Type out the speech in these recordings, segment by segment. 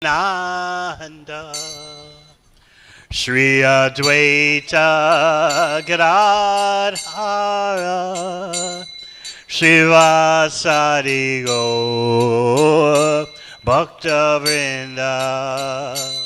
Nanda Shri Advaita Gadadhara Shivasari Gaur Bhakta Vrinda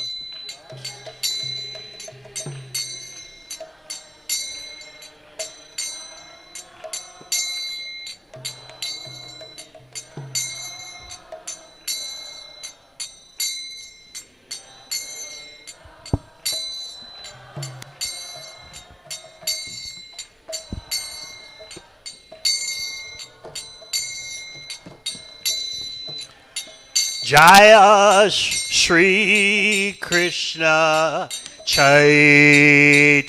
Jaya Shri Krishna Chaitanya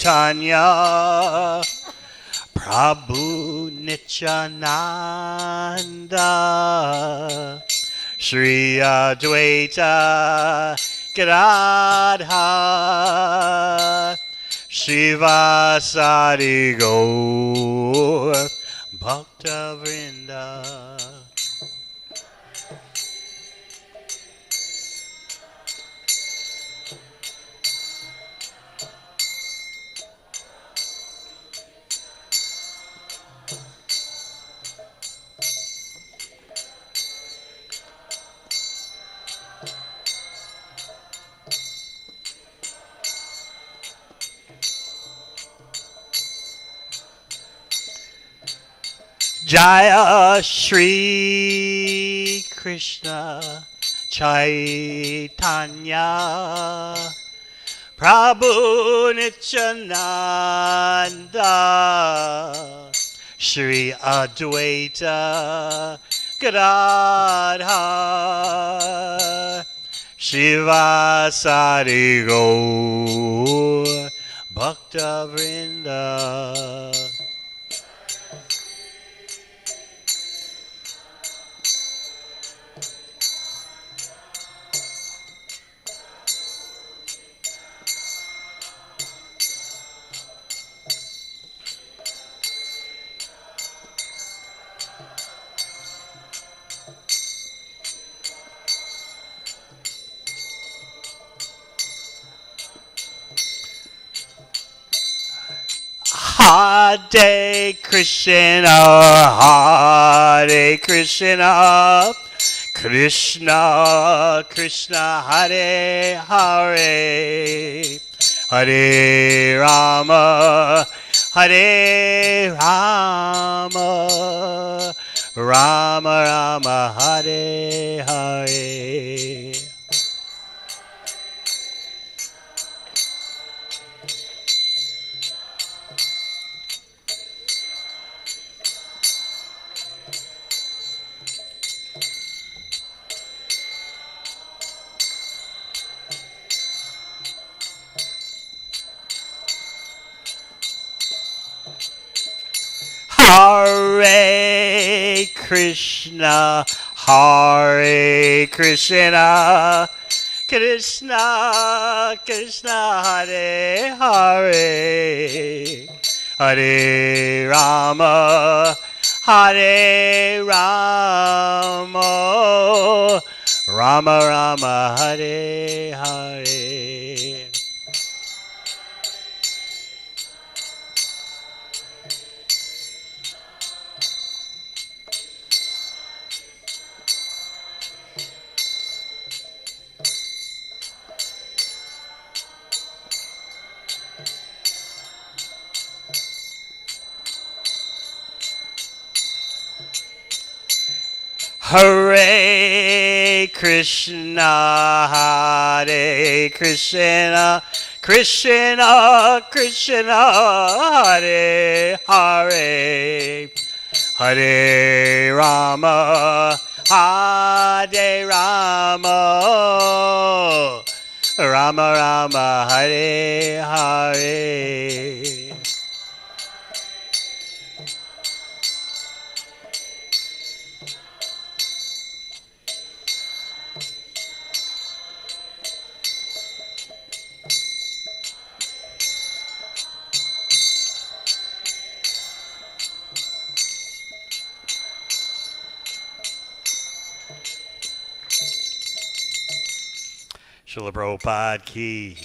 Prabhu Nityananda Shri Advaita Gadadhara Shivasari Gaur Bhakta Vrinda Jaya Shri Krishna Chaitanya Prabhu Nityananda Shri Advaita Gadadhara Shivasari Gaur Bhakta Vrinda Hare Krishna, Hare Krishna, Krishna Krishna, Hare Hare, Hare Rama, Hare Rama, Rama Rama, Hare Hare. Hare Krishna, Hare Krishna, Krishna Krishna, Hare Hare, Hare Rama, Hare Rama, Rama Rama, Hare Hare. Hare Krishna, Hare Krishna, Krishna Krishna, Hare Hare, Hare Rama, Hare Rama, Rama Rama, Hare Hare. Srila Prabhupada ki.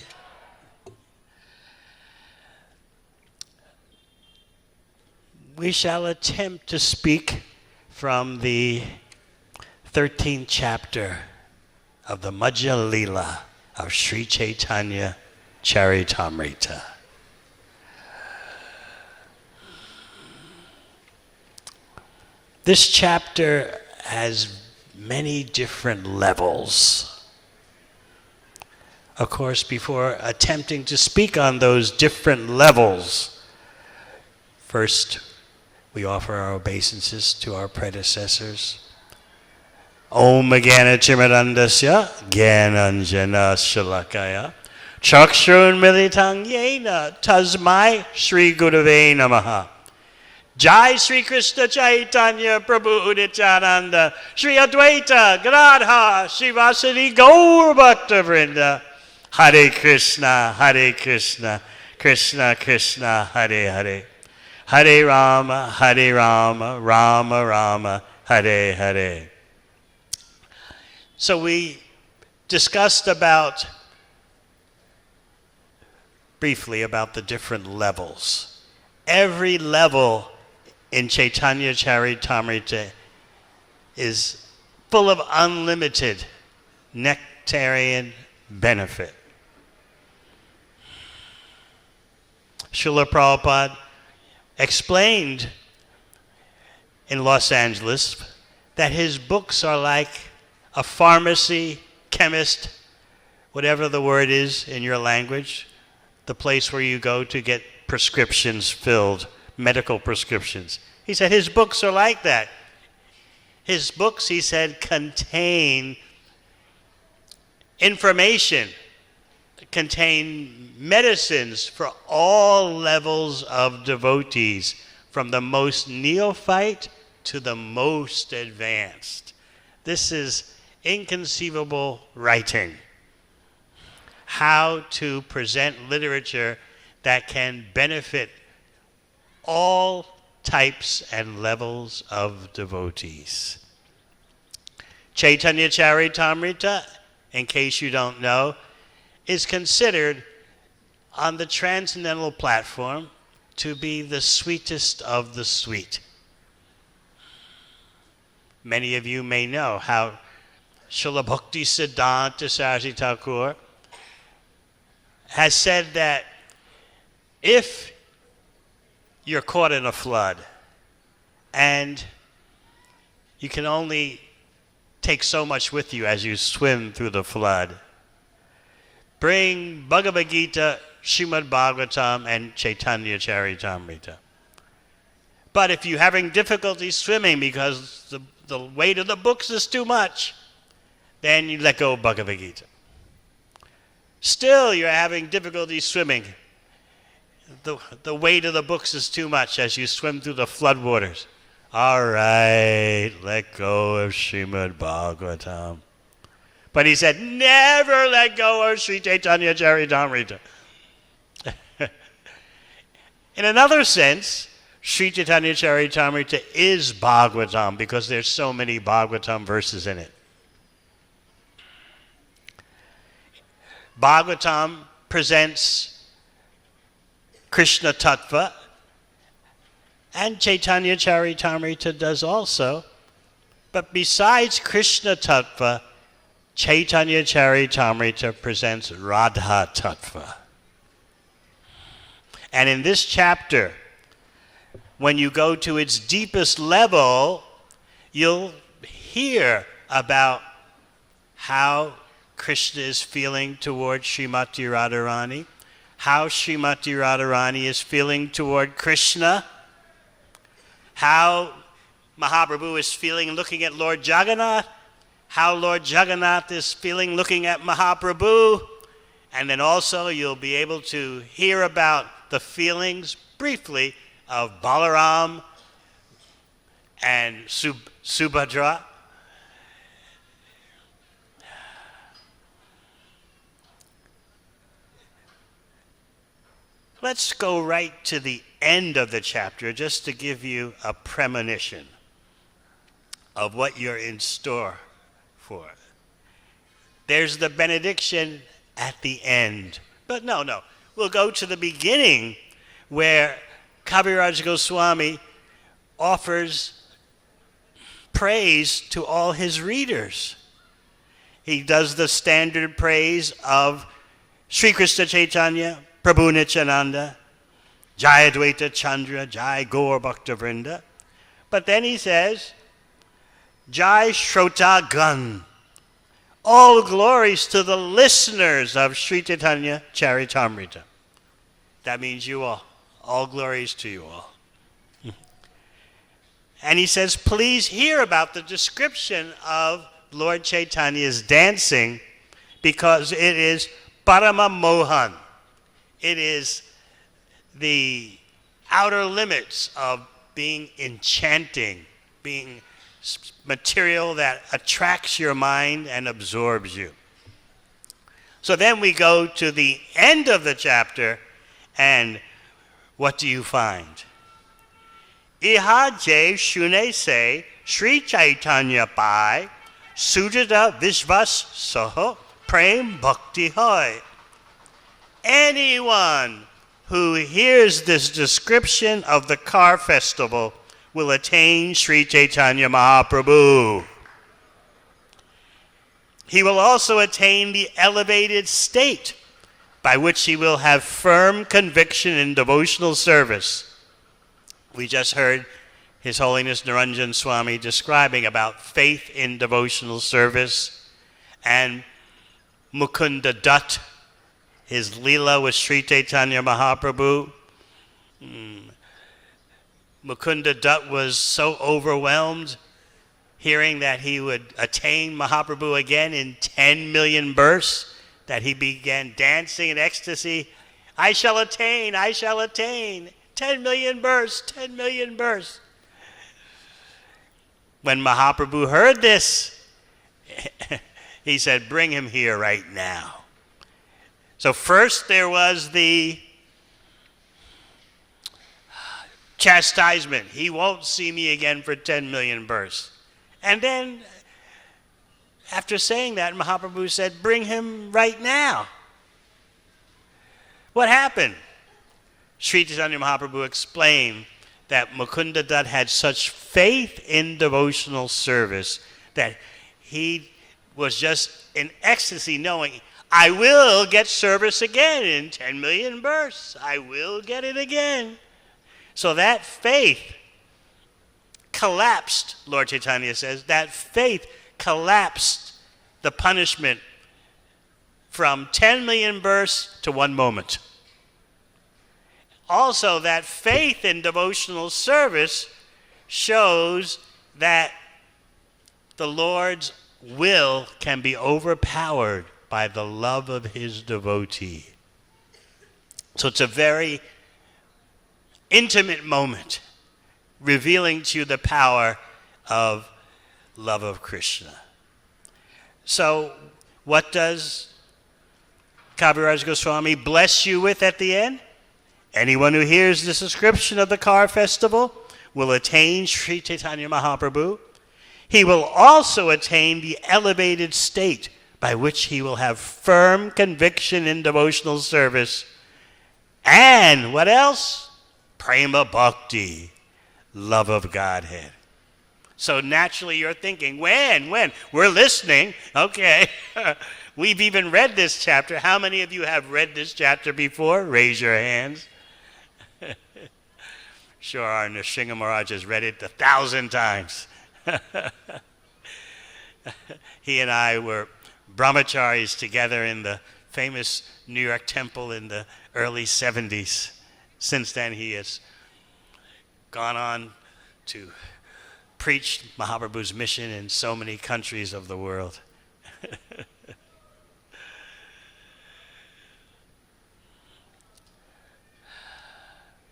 We shall attempt to speak from the 13th chapter of the Madhya Lila of Sri Chaitanya Charitamrita. This chapter has many different levels. Of course, before attempting to speak on those different levels, first we offer our obeisances to our predecessors. Om Jnana Timirandasya Jnananjana Shalakaya Chakshurun Militang Yena Tasmai Shri Gurave Namaha. Jai Sri Krishna Chaitanya Prabhu Nityananda Shri Advaita Gadadha Shri Vasudeva Gaur Bhakta Vrinda. Hare Krishna, Krishna Krishna, Hare Hare. Hare Rama, Rama Rama, Hare Hare. So we discussed briefly about the different levels. Every level in Chaitanya Charitamrita is full of unlimited nectarian benefit. Srila Prabhupada explained in Los Angeles that his books are like a pharmacy, chemist, whatever the word is in your language, the place where you go to get prescriptions filled, medical prescriptions. He said his books are like that. His books, he said, contain information, contain medicines for all levels of devotees, from the most neophyte to the most advanced. This is inconceivable writing. How to present literature that can benefit all types and levels of devotees. Chaitanya Charitamrita, in case you don't know, is considered on the transcendental platform to be the sweetest of the sweet. Many of you may know how Srila Bhakti Siddhanta Saraswati Thakur has said that if you're caught in a flood and you can only take so much with you as you swim through the flood, bring Bhagavad Gita, Srimad Bhagavatam, and Chaitanya Charitamrita. But if you're having difficulty swimming because the weight of the books is too much, then you let go of Bhagavad Gita. Still, you're having difficulty swimming. The weight of the books is too much as you swim through the floodwaters. All right, let go of Srimad Bhagavatam. But he said, never let go of Sri Chaitanya Charitamrita. In another sense, Sri Chaitanya Charitamrita is Bhagavatam because there's so many Bhagavatam verses in it. Bhagavatam presents Krishna Tattva, and Chaitanya Charitamrita does also. But besides Krishna Tattva, Chaitanya Charitamrita presents Radha Tattva. And in this chapter, when you go to its deepest level, you'll hear about how Krishna is feeling toward Srimati Radharani, how Srimati Radharani is feeling toward Krishna, how Mahaprabhu is feeling looking at Lord Jagannath, how Lord Jagannath is feeling looking at Mahaprabhu, and then also you'll be able to hear about the feelings briefly of Balaram and Subhadra. Let's go right to the end of the chapter just to give you a premonition of what you're in store for. there's the benediction at the end. But no. We'll go to the beginning where Kaviraj Goswami offers praise to all his readers. He does the standard praise of Sri Krishna Chaitanya, Prabhu Nityananda, Jai Advaita Chandra, Jai Gaur Bhakta Vrinda. But then he says, Jai Shrota Gan. All glories to the listeners of Sri Chaitanya Charitamrita. That means you all. All glories to you all. And he says, please hear about the description of Lord Chaitanya's dancing, because it is Parama Mohan. It is the outer limits of being enchanting, being material that attracts your mind and absorbs you. So then we go to the end of the chapter, and what do you find? Iha je shune se Sri Chaitanya pai sujata vishvas soho prem bhakti hoy. Anyone who hears this description of the car festival will attain Sri Chaitanya Mahaprabhu. He will also attain the elevated state by which he will have firm conviction in devotional service. We just heard His Holiness Niranjana Swami describing about faith in devotional service, and Mukunda Dutt, his Leela with Sri Chaitanya Mahaprabhu. Mukunda Dutt was so overwhelmed hearing that he would attain Mahaprabhu again in 10 million births that he began dancing in ecstasy. I shall attain, 10 million births, 10 million births. When Mahaprabhu heard this, he said, bring him here right now. So first there was the chastisement. He won't see me again for 10 million births. And then, after saying that, Mahaprabhu said, bring him right now. What happened? Sri Chaitanya Mahaprabhu explained that Mukunda Dutt had such faith in devotional service that he was just in ecstasy knowing, I will get service again in 10 million births. I will get it again. So that faith collapsed, Lord Chaitanya says, that faith collapsed the punishment from 10 million births to 1 moment. Also, that faith in devotional service shows that the Lord's will can be overpowered by the love of his devotee. So it's a very intimate moment, revealing to you the power of love of Krishna. So what does Kaviraj Goswami bless you with at the end? Anyone who hears this description of the car festival will attain Sri Chaitanya Mahaprabhu. He will also attain the elevated state by which he will have firm conviction in devotional service. And what else? Prema Bhakti, love of Godhead. So naturally you're thinking, when? We're listening. Okay. We've even read this chapter. How many of you have read this chapter before? Raise your hands. Sure, our Nrsimha Maharaj has read it 1,000 times. He and I were brahmacharis together in the famous New York temple in the early 70s. Since then, he has gone on to preach Mahaprabhu's mission in so many countries of the world.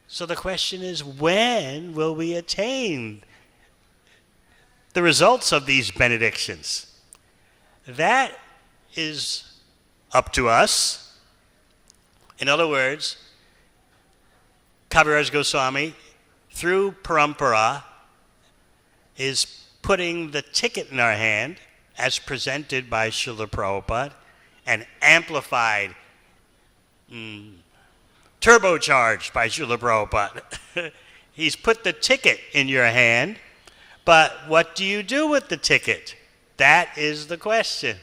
So the question is, when will we attain the results of these benedictions? That is up to us. In other words, Kaviraj Goswami, through parampara, is putting the ticket in our hand as presented by Srila Prabhupada and amplified, turbocharged by Srila Prabhupada. He's put the ticket in your hand, but what do you do with the ticket? That is the question.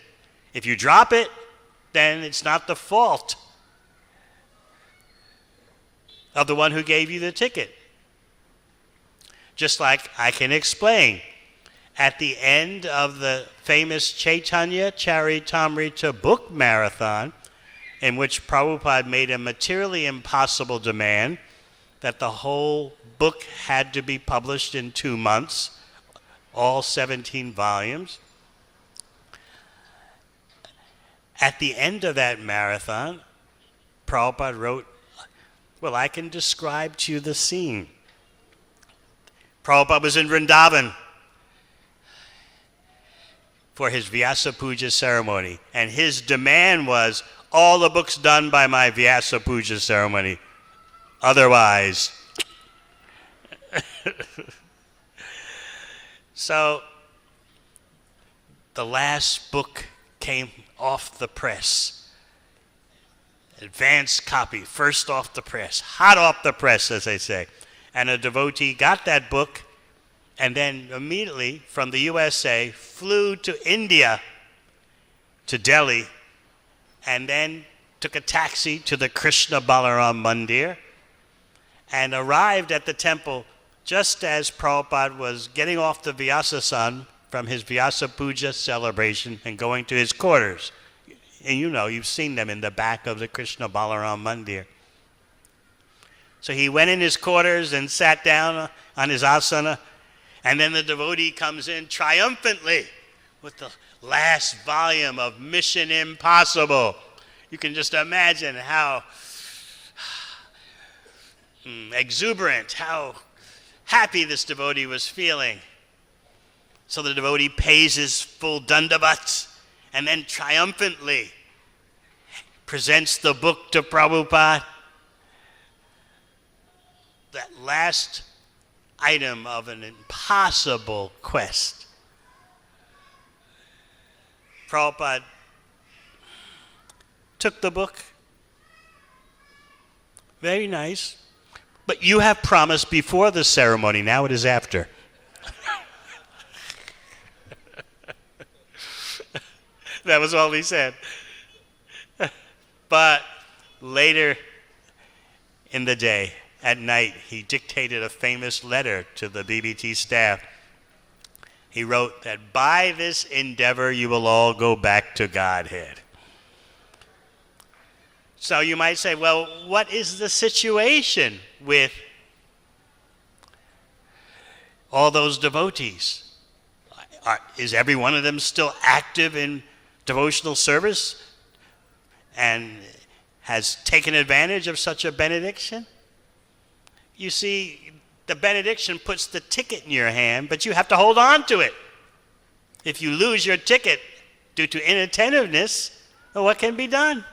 If you drop it, then it's not the fault of the one who gave you the ticket. Just like I can explain, at the end of the famous Chaitanya Charitamrita book marathon, in which Prabhupada made a materially impossible demand that the whole book had to be published in 2 months, all 17 volumes. At the end of that marathon, Prabhupada wrote, well, I can describe to you the scene. Prabhupada was in Vrindavan for his Vyasa Puja ceremony, and his demand was, all the books done by my Vyasa Puja ceremony. Otherwise. So, the last book came off the press. Advanced copy, first off the press, hot off the press, as they say. And a devotee got that book and then immediately from the USA flew to India, to Delhi, and then took a taxi to the Krishna Balaram Mandir and arrived at the temple just as Prabhupada was getting off the Vyasa-san from his Vyasa Puja celebration and going to his quarters. And you know, you've seen them in the back of the Krishna Balaram Mandir. So he went in his quarters and sat down on his asana, and then the devotee comes in triumphantly with the last volume of Mission Impossible. You can just imagine how exuberant, how happy this devotee was feeling. So the devotee pays his full dandavat and then triumphantly presents the book to Prabhupada. That last item of an impossible quest. Prabhupada took the book. Very nice. But you have promised before the ceremony, now it is after. That was all he said. But later in the day, at night, he dictated a famous letter to the BBT staff. He wrote that by this endeavor you will all go back to Godhead. So you might say, well, what is the situation with all those devotees? Is every one of them still active in devotional service and has taken advantage of such a benediction? You see, the benediction puts the ticket in your hand, but you have to hold on to it. If you lose your ticket due to inattentiveness, well, what can be done?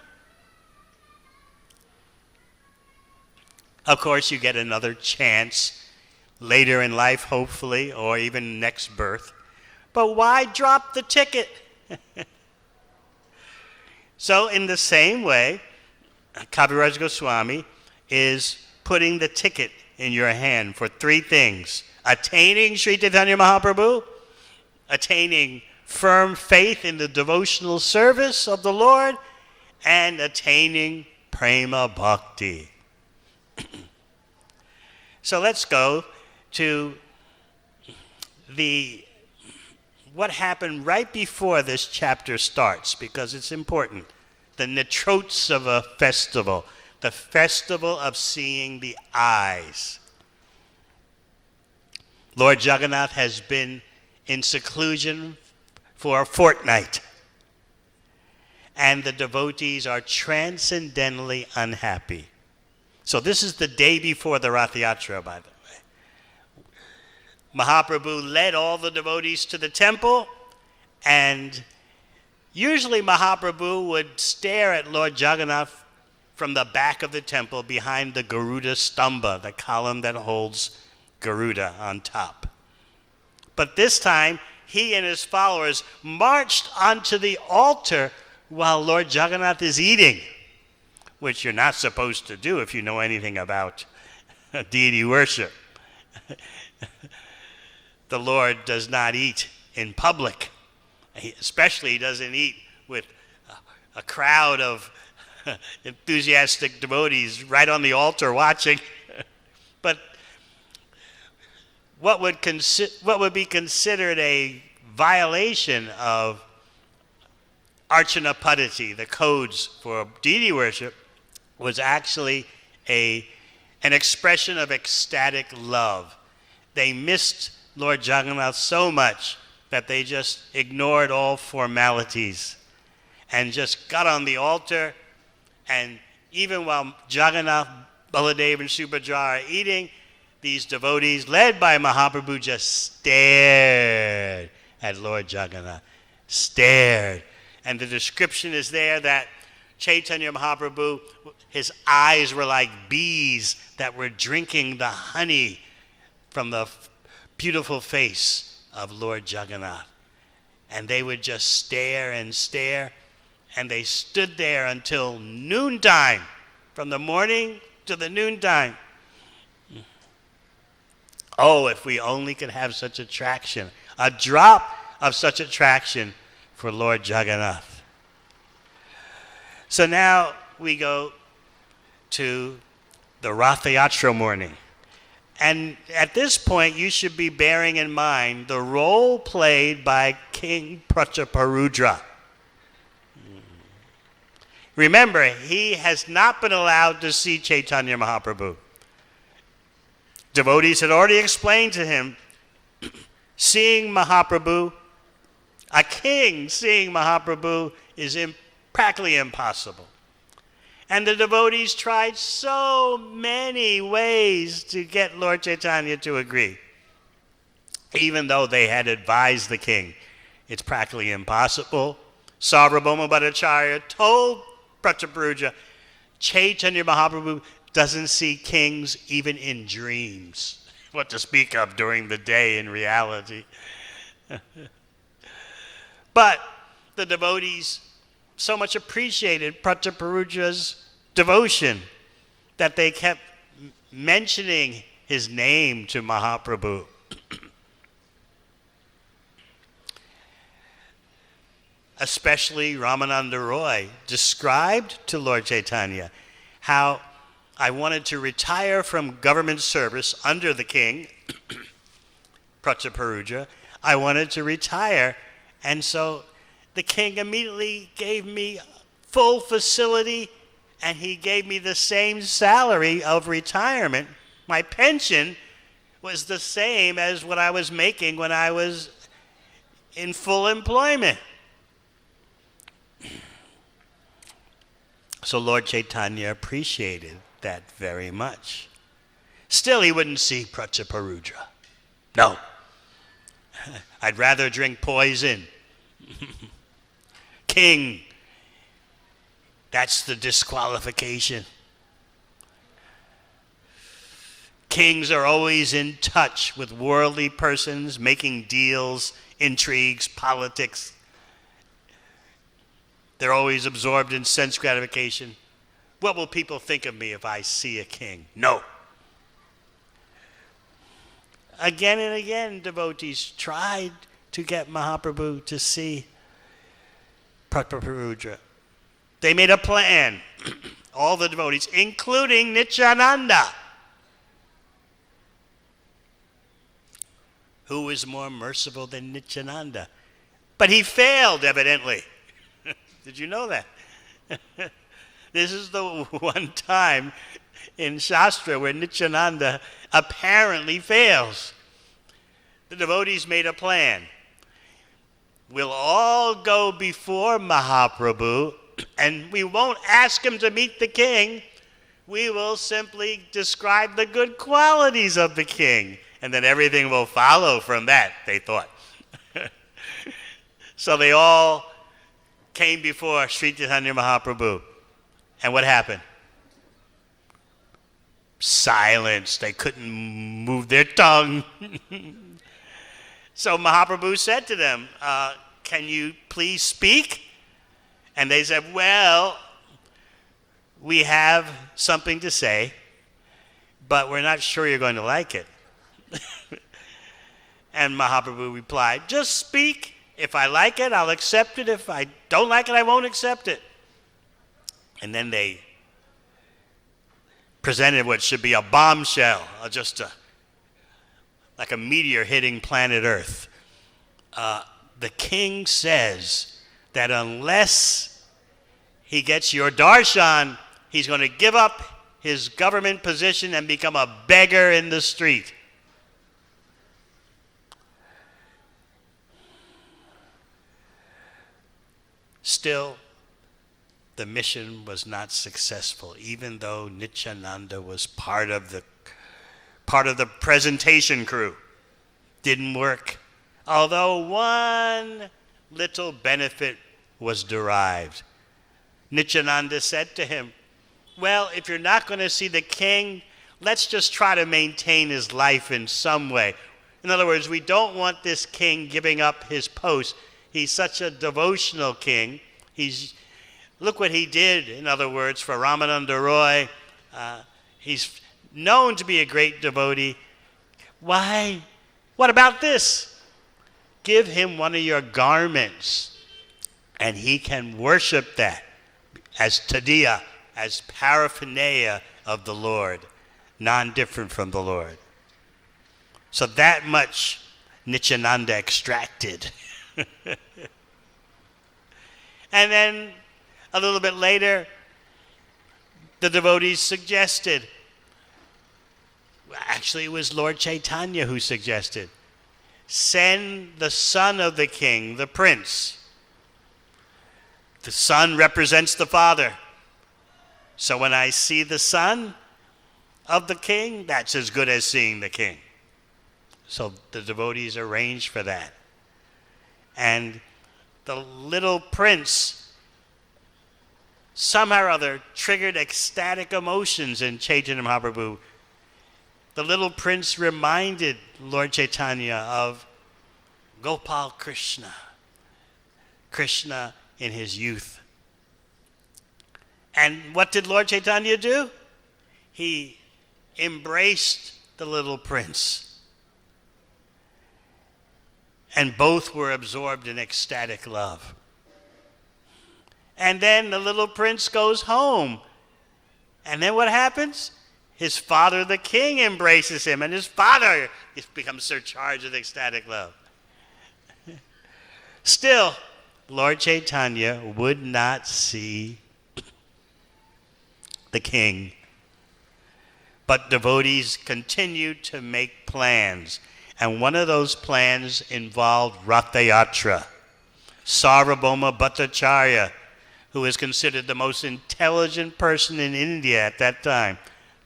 Of course, you get another chance later in life, hopefully, or even next birth. But why drop the ticket? So in the same way, Kaviraj Goswami is putting the ticket in your hand for 3 things: attaining Sri Chaitanya Mahaprabhu, attaining firm faith in the devotional service of the Lord, and attaining prema bhakti. So let's go to what happened right before this chapter starts, because it's important. The Netrotsava festival, the festival of seeing the eyes. Lord Jagannath has been in seclusion for a fortnight, and the devotees are transcendently unhappy. So this is the day before the Rath Yatra, by the way. Mahaprabhu led all the devotees to the temple, and usually Mahaprabhu would stare at Lord Jagannath from the back of the temple behind the Garuda Stamba, the column that holds Garuda on top. But this time, he and his followers marched onto the altar while Lord Jagannath is eating, which you're not supposed to do if you know anything about deity worship. The Lord does not eat in public. Especially he doesn't eat with a crowd of enthusiastic devotees right on the altar watching. But what would be considered a violation of Archana Paddhati, the codes for deity worship, was actually an expression of ecstatic love. They missed Lord Jagannath so much that they just ignored all formalities and just got on the altar, and even while Jagannath, Baladev, and Subhadra are eating, these devotees, led by Mahaprabhu, just stared at Lord Jagannath. Stared. And the description is there that Chaitanya Mahaprabhu, his eyes were like bees that were drinking the honey from the beautiful face of Lord Jagannath. And they would just stare and stare, and they stood there until noontime, from the morning to the noontime. Oh, if we only could have such attraction, a drop of such attraction for Lord Jagannath. So now we go to the Ratha Yatra morning. And at this point, you should be bearing in mind the role played by King Prataparudra. Remember, he has not been allowed to see Chaitanya Mahaprabhu. Devotees had already explained to him, seeing Mahaprabhu, a king seeing Mahaprabhu is practically impossible. And the devotees tried so many ways to get Lord Chaitanya to agree, even though they had advised the king, it's practically impossible. Sarvabhauma Bhattacharya told Prataparudra, Chaitanya Mahaprabhu doesn't see kings even in dreams. What to speak of during the day in reality. But the devotees so much appreciated Prataparudra's devotion that they kept mentioning his name to Mahaprabhu. Especially Ramananda Roy described to Lord Chaitanya how I wanted to retire from government service under the king, Prataparudra. I wanted to retire, and so the king immediately gave me full facility, and he gave me the same salary of retirement. My pension was the same as what I was making when I was in full employment. So Lord Chaitanya appreciated that very much. Still, he wouldn't see Prataparudra. No. I'd rather drink poison. King, that's the disqualification. Kings are always in touch with worldly persons, making deals, intrigues, politics. They're always absorbed in sense gratification. What will people think of me if I see a king? No. Again and again, devotees tried to get Mahaprabhu to see Prataparudra. They made a plan, all the devotees, including Nityananda, who is more merciful than Nityananda. But he failed, evidently. Did you know that? This is the one time in Shastra where Nityananda apparently fails. The devotees made a plan. We'll all go before Mahaprabhu, and we won't ask him to meet the king. We will simply describe the good qualities of the king, and then everything will follow from that, they thought. So they all came before Sri Chaitanya Mahaprabhu. And what happened? Silence. They couldn't move their tongue. So Mahaprabhu said to them, can you please speak? And they said, well, we have something to say, but we're not sure you're going to like it. And Mahaprabhu replied, just speak. If I like it, I'll accept it. If I don't like it, I won't accept it. And then they presented what should be a bombshell, like a meteor hitting planet Earth. The king says that unless he gets your darshan, he's going to give up his government position and become a beggar in the street. Still, the mission was not successful, even though Nityananda was part of the presentation crew. Didn't work. Although one little benefit was derived. Nityananda said to him, well, if you're not going to see the king, let's just try to maintain his life in some way. In other words, we don't want this king giving up his post. He's such a devotional king. Look what he did, in other words, for Ramananda Roy. He's known to be a great devotee. Why? What about this? Give him one of your garments, and he can worship that as tadiya, as paraphernalia of the Lord, non-different from the Lord. So that much Nityananda extracted. And then a little bit later, the devotees suggested, actually it was Lord Chaitanya who suggested, send the son of the king, the prince. The son represents the father. So when I see the son of the king, that's as good as seeing the king. So the devotees arranged for that. And the little prince somehow or other triggered ecstatic emotions in Chaitanya Mahaprabhu. The little prince reminded Lord Chaitanya of Gopal Krishna, Krishna in his youth. And what did Lord Chaitanya do? He embraced the little prince. And both were absorbed in ecstatic love. And then the little prince goes home. And then what happens? His father, the king, embraces him, and his father becomes surcharged with ecstatic love. Still, Lord Chaitanya would not see the king. But devotees continued to make plans. And one of those plans involved Ratha Yatra. Sarvabhauma Bhattacharya, who is considered the most intelligent person in India at that time,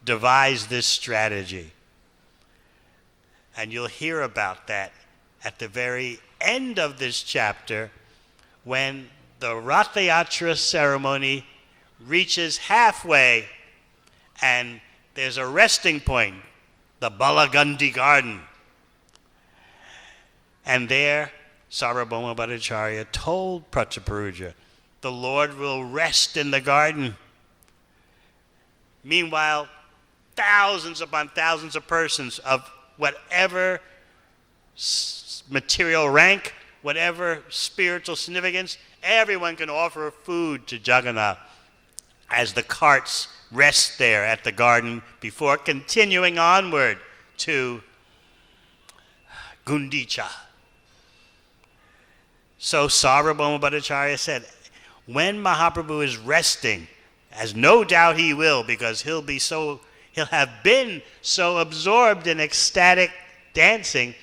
devised this strategy. And you'll hear about that at the very end of this chapter, when the Ratha Yatra ceremony reaches halfway and there's a resting point, the Balagandhi garden. And there, Sarvabhauma Bhattacharya told Prataparuja, the Lord will rest in the garden. Meanwhile, thousands upon thousands of persons of whatever material rank, whatever spiritual significance, everyone can offer food to Jagannath as the carts rest there at the garden before continuing onward to Gundicha. So Sarvabhauma Bhattacharya said, when Mahaprabhu is resting, as no doubt he will, because he'll have been so absorbed in ecstatic dancing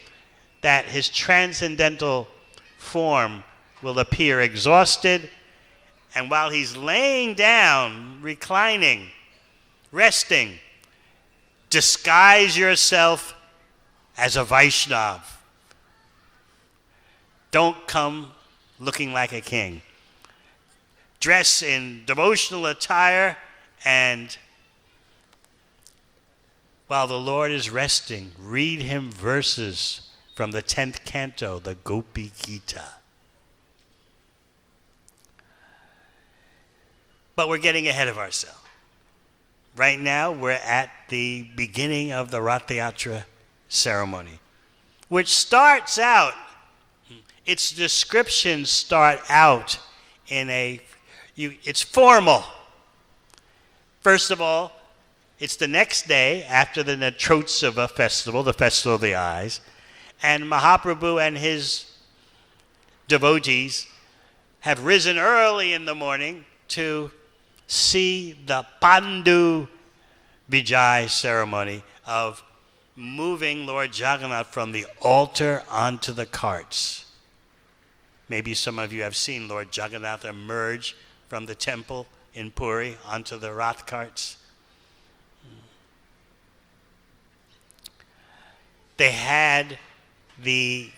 that his transcendental form will appear exhausted. And while he's laying down, reclining, resting, disguise yourself as a Vaishnava. Don't come looking like a king. Dress in devotional attire, and while the Lord is resting, read him verses from the 10th canto, the Gopi Gita. But we're getting ahead of ourselves. Right now, we're at the beginning of the Rath Yatra ceremony, which starts out, its descriptions start out in it's formal. First of all, it's the next day after the Netrotsava festival, the festival of the eyes, and Mahaprabhu and his devotees have risen early in the morning to see the Pandu Vijay ceremony of moving Lord Jagannath from the altar onto the carts. Maybe some of you have seen Lord Jagannath emerge from the temple in Puri onto the Rath carts. They had the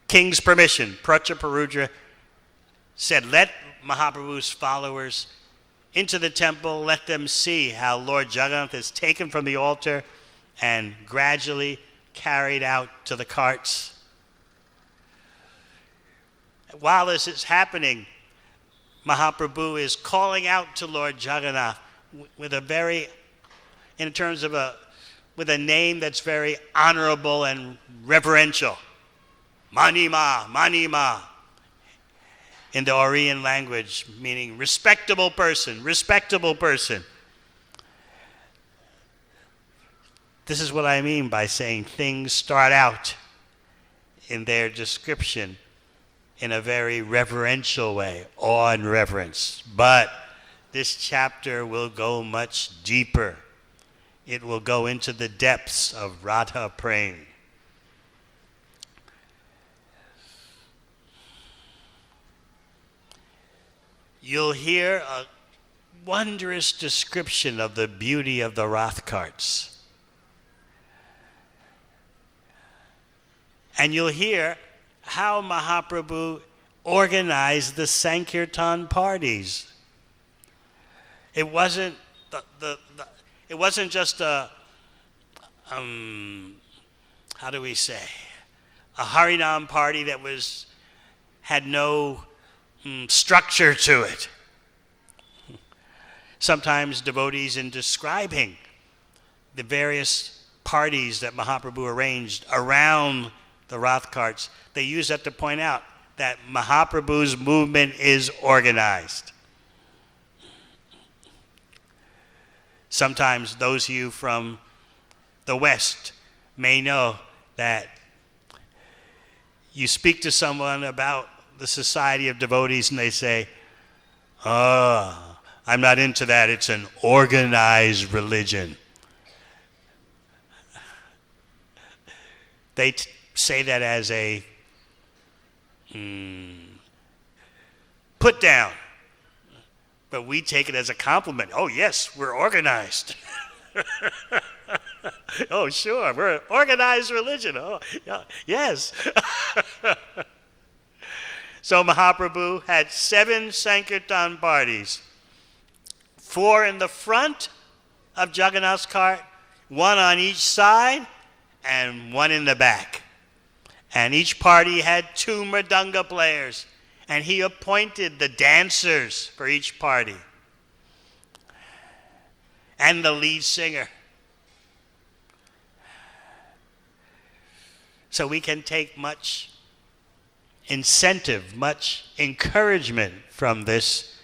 king's permission. Prataparudra said, let Mahaprabhu's followers into the temple, let them see how Lord Jagannath is taken from the altar and gradually carried out to the carts. While this is happening, Mahaprabhu is calling out to Lord Jagannath with with a name that's very honorable and reverential. Manima, Manima. In the Oriyan language, meaning respectable person, respectable person. This is what I mean by saying things start out in their description in a very reverential way, awe and reverence. But this chapter will go much deeper. It will go into the depths of Radha Prem. You'll hear a wondrous description of the beauty of the Rath carts. And you'll hear how Mahaprabhu organized the Sankirtan parties. It wasn't it wasn't just a Harinam party that had no structure to it. Sometimes devotees, in describing the various parties that Mahaprabhu arranged around the Rath carts, they use that to point out that Mahaprabhu's movement is organized. Sometimes those of you from the West may know that you speak to someone about the Society of Devotees and they say, I'm not into that. It's an organized religion. They say that as a put down. But we take it as a compliment. Oh, yes, we're organized. Oh, sure, we're an organized religion. Oh, yeah, yes. So Mahaprabhu had 7 Sankirtan parties. 4 in the front of Jagannath's cart, 1 on each side, and 1 in the back. And each party had 2 mridanga players. And he appointed the dancers for each party. And the lead singer. So we can take much incentive, much encouragement from this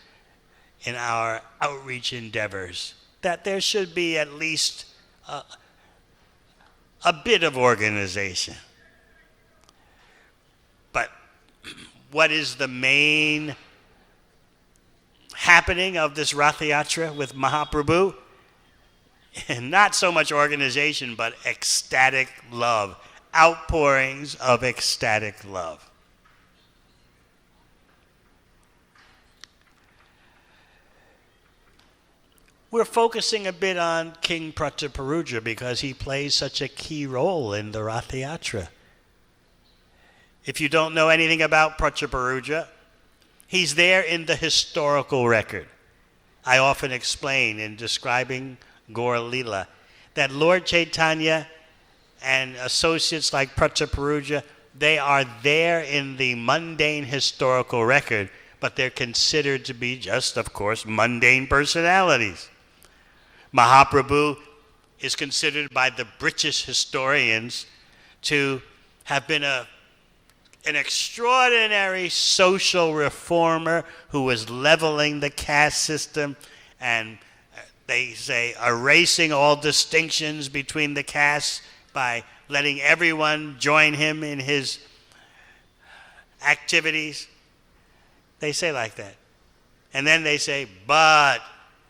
in our outreach endeavors, that there should be at least a bit of organization. But what is the main happening of this Rath Yatra with Mahaprabhu? And not so much organization, but ecstatic love, outpourings of ecstatic love. We're focusing a bit on King Prataparudra because he plays such a key role in the Rath Yatra. If you don't know anything about Prataparudra, he's there in the historical record. I often explain in describing Gaur Lila that Lord Chaitanya and associates like Prataparuja, they are there in the mundane historical record, but they're considered to be just, of course, mundane personalities. Mahaprabhu is considered by the British historians to have been an extraordinary social reformer who was leveling the caste system and, they say, erasing all distinctions between the castes by letting everyone join him in his activities. They say like that. And then they say, but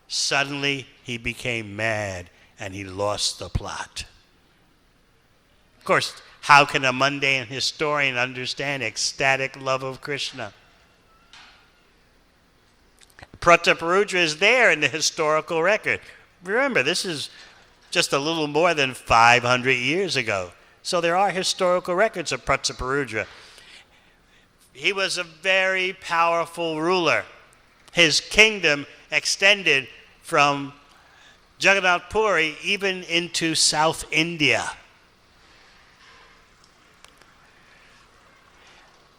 suddenly he became mad and he lost the plot. Of course, how can a mundane historian understand ecstatic love of Krishna? Prataparuja is there in the historical record. Remember, this is just a little more than 500 years ago. So there are historical records of Prataparuja. He was a very powerful ruler. His kingdom extended from Jagannath Puri even into South India.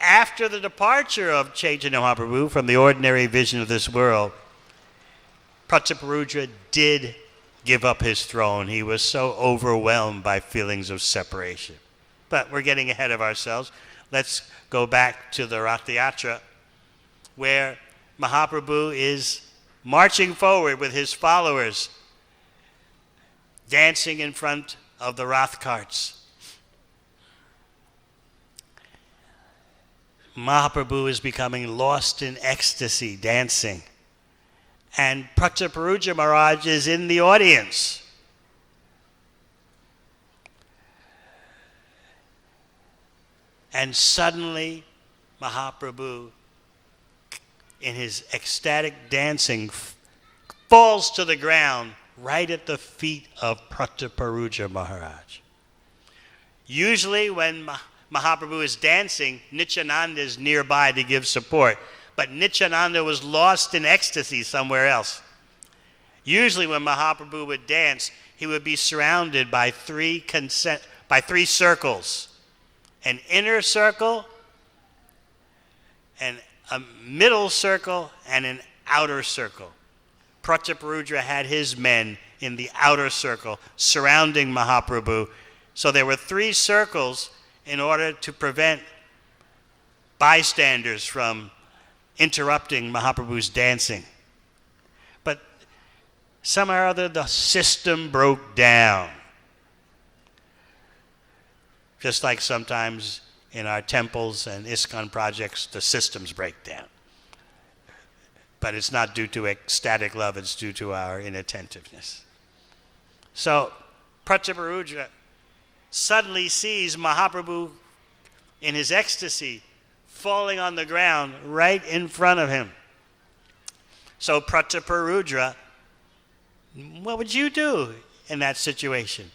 After the departure of Chaitanya Mahaprabhu from the ordinary vision of this world, Prataparuja did give up his throne. He was so overwhelmed by feelings of separation. But we're getting ahead of ourselves. Let's go back to the Rath Yatra, where Mahaprabhu is marching forward with his followers, dancing in front of the Rath carts. Mahaprabhu is becoming lost in ecstasy, dancing. And Prataparuja Maharaj is in the audience. And suddenly, Mahaprabhu, in his ecstatic dancing, falls to the ground right at the feet of Prataparuja Maharaj. Usually when Mahaprabhu is dancing, Nityananda is nearby to give support. But Nityananda was lost in ecstasy somewhere else. Usually when Mahaprabhu would dance, he would be surrounded by three circles. An inner circle, a middle circle, and an outer circle. Prataparuja had his men in the outer circle surrounding Mahaprabhu. So there were three circles in order to prevent bystanders from interrupting Mahaprabhu's dancing. But somehow or other, the system broke down. Just like sometimes in our temples and ISKCON projects, the systems break down. But it's not due to ecstatic love, it's due to our inattentiveness. So Prataparuja suddenly sees Mahaprabhu in his ecstasy falling on the ground right in front of him. So Prataparuja, what would you do in that situation?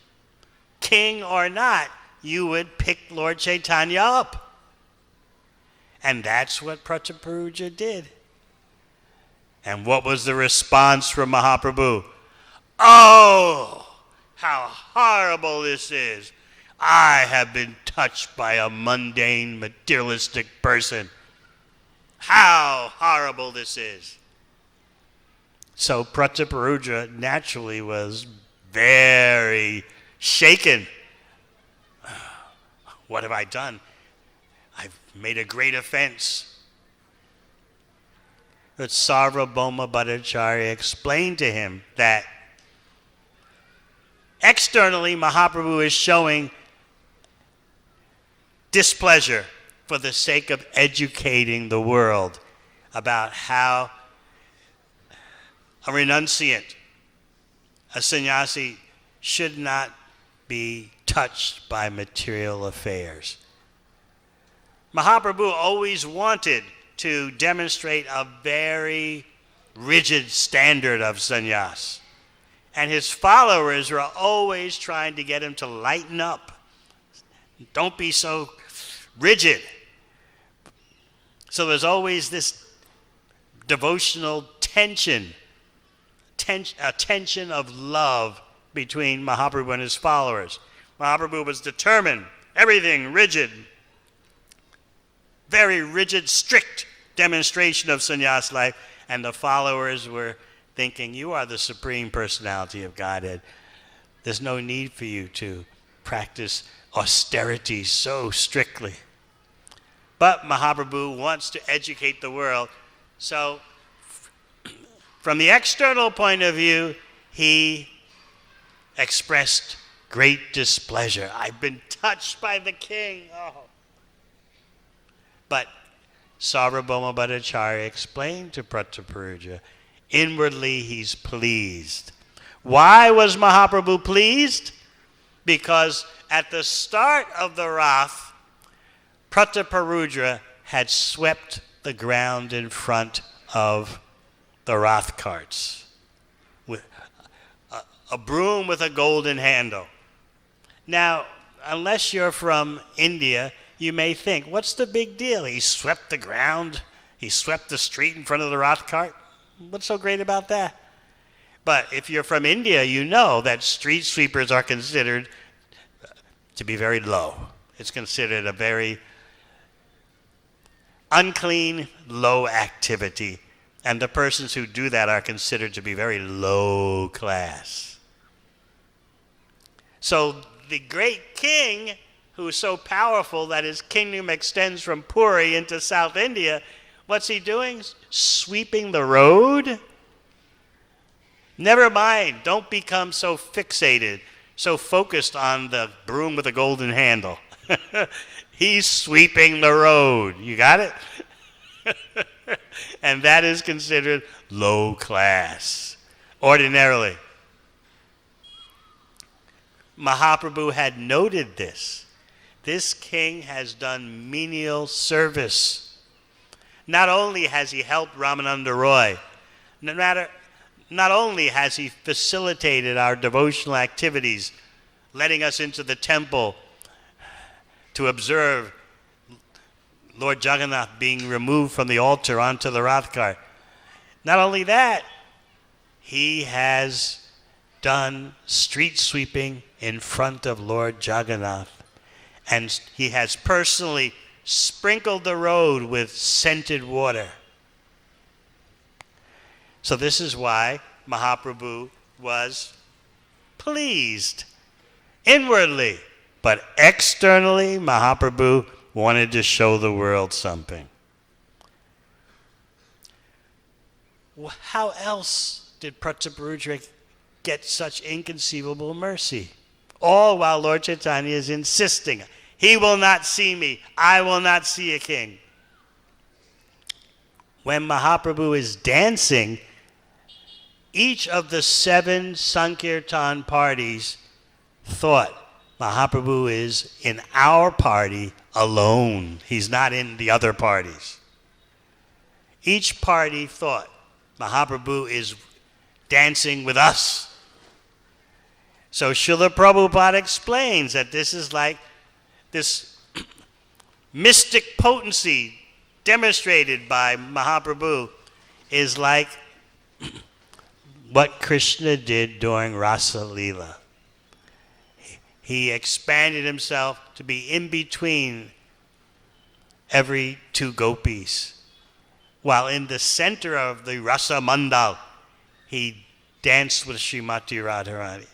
King or not, you would pick Lord Chaitanya up. And that's what Prataparuja did. And what was the response from Mahaprabhu? Oh, how horrible this is. I have been touched by a mundane, materialistic person. How horrible this is. So Prataparuja naturally was very shaken. What have I done? I've made a great offense. But Sarvabhauma Bhattacharya explained to him that externally Mahaprabhu is showing displeasure for the sake of educating the world about how a renunciant, a sannyasi, should not be touched by material affairs. Mahaprabhu always wanted to demonstrate a very rigid standard of sannyas. And his followers were always trying to get him to lighten up. Don't be so rigid. So there's always this devotional tension, a tension of love between Mahaprabhu and his followers. Mahaprabhu was determined, everything rigid, very rigid, strict demonstration of sannyas life, and the followers were thinking, you are the Supreme Personality of Godhead. There's no need for you to practice austerity so strictly. But Mahaprabhu wants to educate the world. So from the external point of view, he expressed great displeasure. I've been touched by the king. Oh. But Sarvabhauma Bhattacharya explained to Prataparuja, inwardly he's pleased. Why was Mahaprabhu pleased? Because at the start of the wrath, Prataparuja had swept the ground in front of the wrath carts with a broom with a golden handle. Now, unless you're from India, you may think, what's the big deal? He swept the ground, he swept the street in front of the wrath cart. What's so great about that? But if you're from India, you know that street sweepers are considered to be very low. It's considered a very unclean, low activity. And the persons who do that are considered to be very low class. So the great king, who is so powerful that his kingdom extends from Puri into South India, what's he doing? Sweeping the road? Never mind. Don't become so fixated, so focused on the broom with a golden handle. He's sweeping the road. You got it? And that is considered low class, ordinarily. Mahaprabhu had noted this. This king has done menial service. Not only has he helped Ramananda Roy, not only has he facilitated our devotional activities, letting us into the temple to observe Lord Jagannath being removed from the altar onto the Rath cart. Not only that, he has done street sweeping in front of Lord Jagannath. And he has personally sprinkled the road with scented water. So this is why Mahaprabhu was pleased inwardly. But externally, Mahaprabhu wanted to show the world something. How else did Prataparuja get such inconceivable mercy? All while Lord Chaitanya is insisting, he will not see me, I will not see a king. When Mahaprabhu is dancing, each of the 7 Sankirtan parties thought Mahaprabhu is in our party alone. He's not in the other parties. Each party thought Mahaprabhu is dancing with us. So Srila Prabhupada explains that this is like this mystic potency demonstrated by Mahaprabhu is like what Krishna did during Rasa Leela. He expanded himself to be in between every 2 gopis. While in the center of the Rasa Mandal, he danced with Srimati Radharani.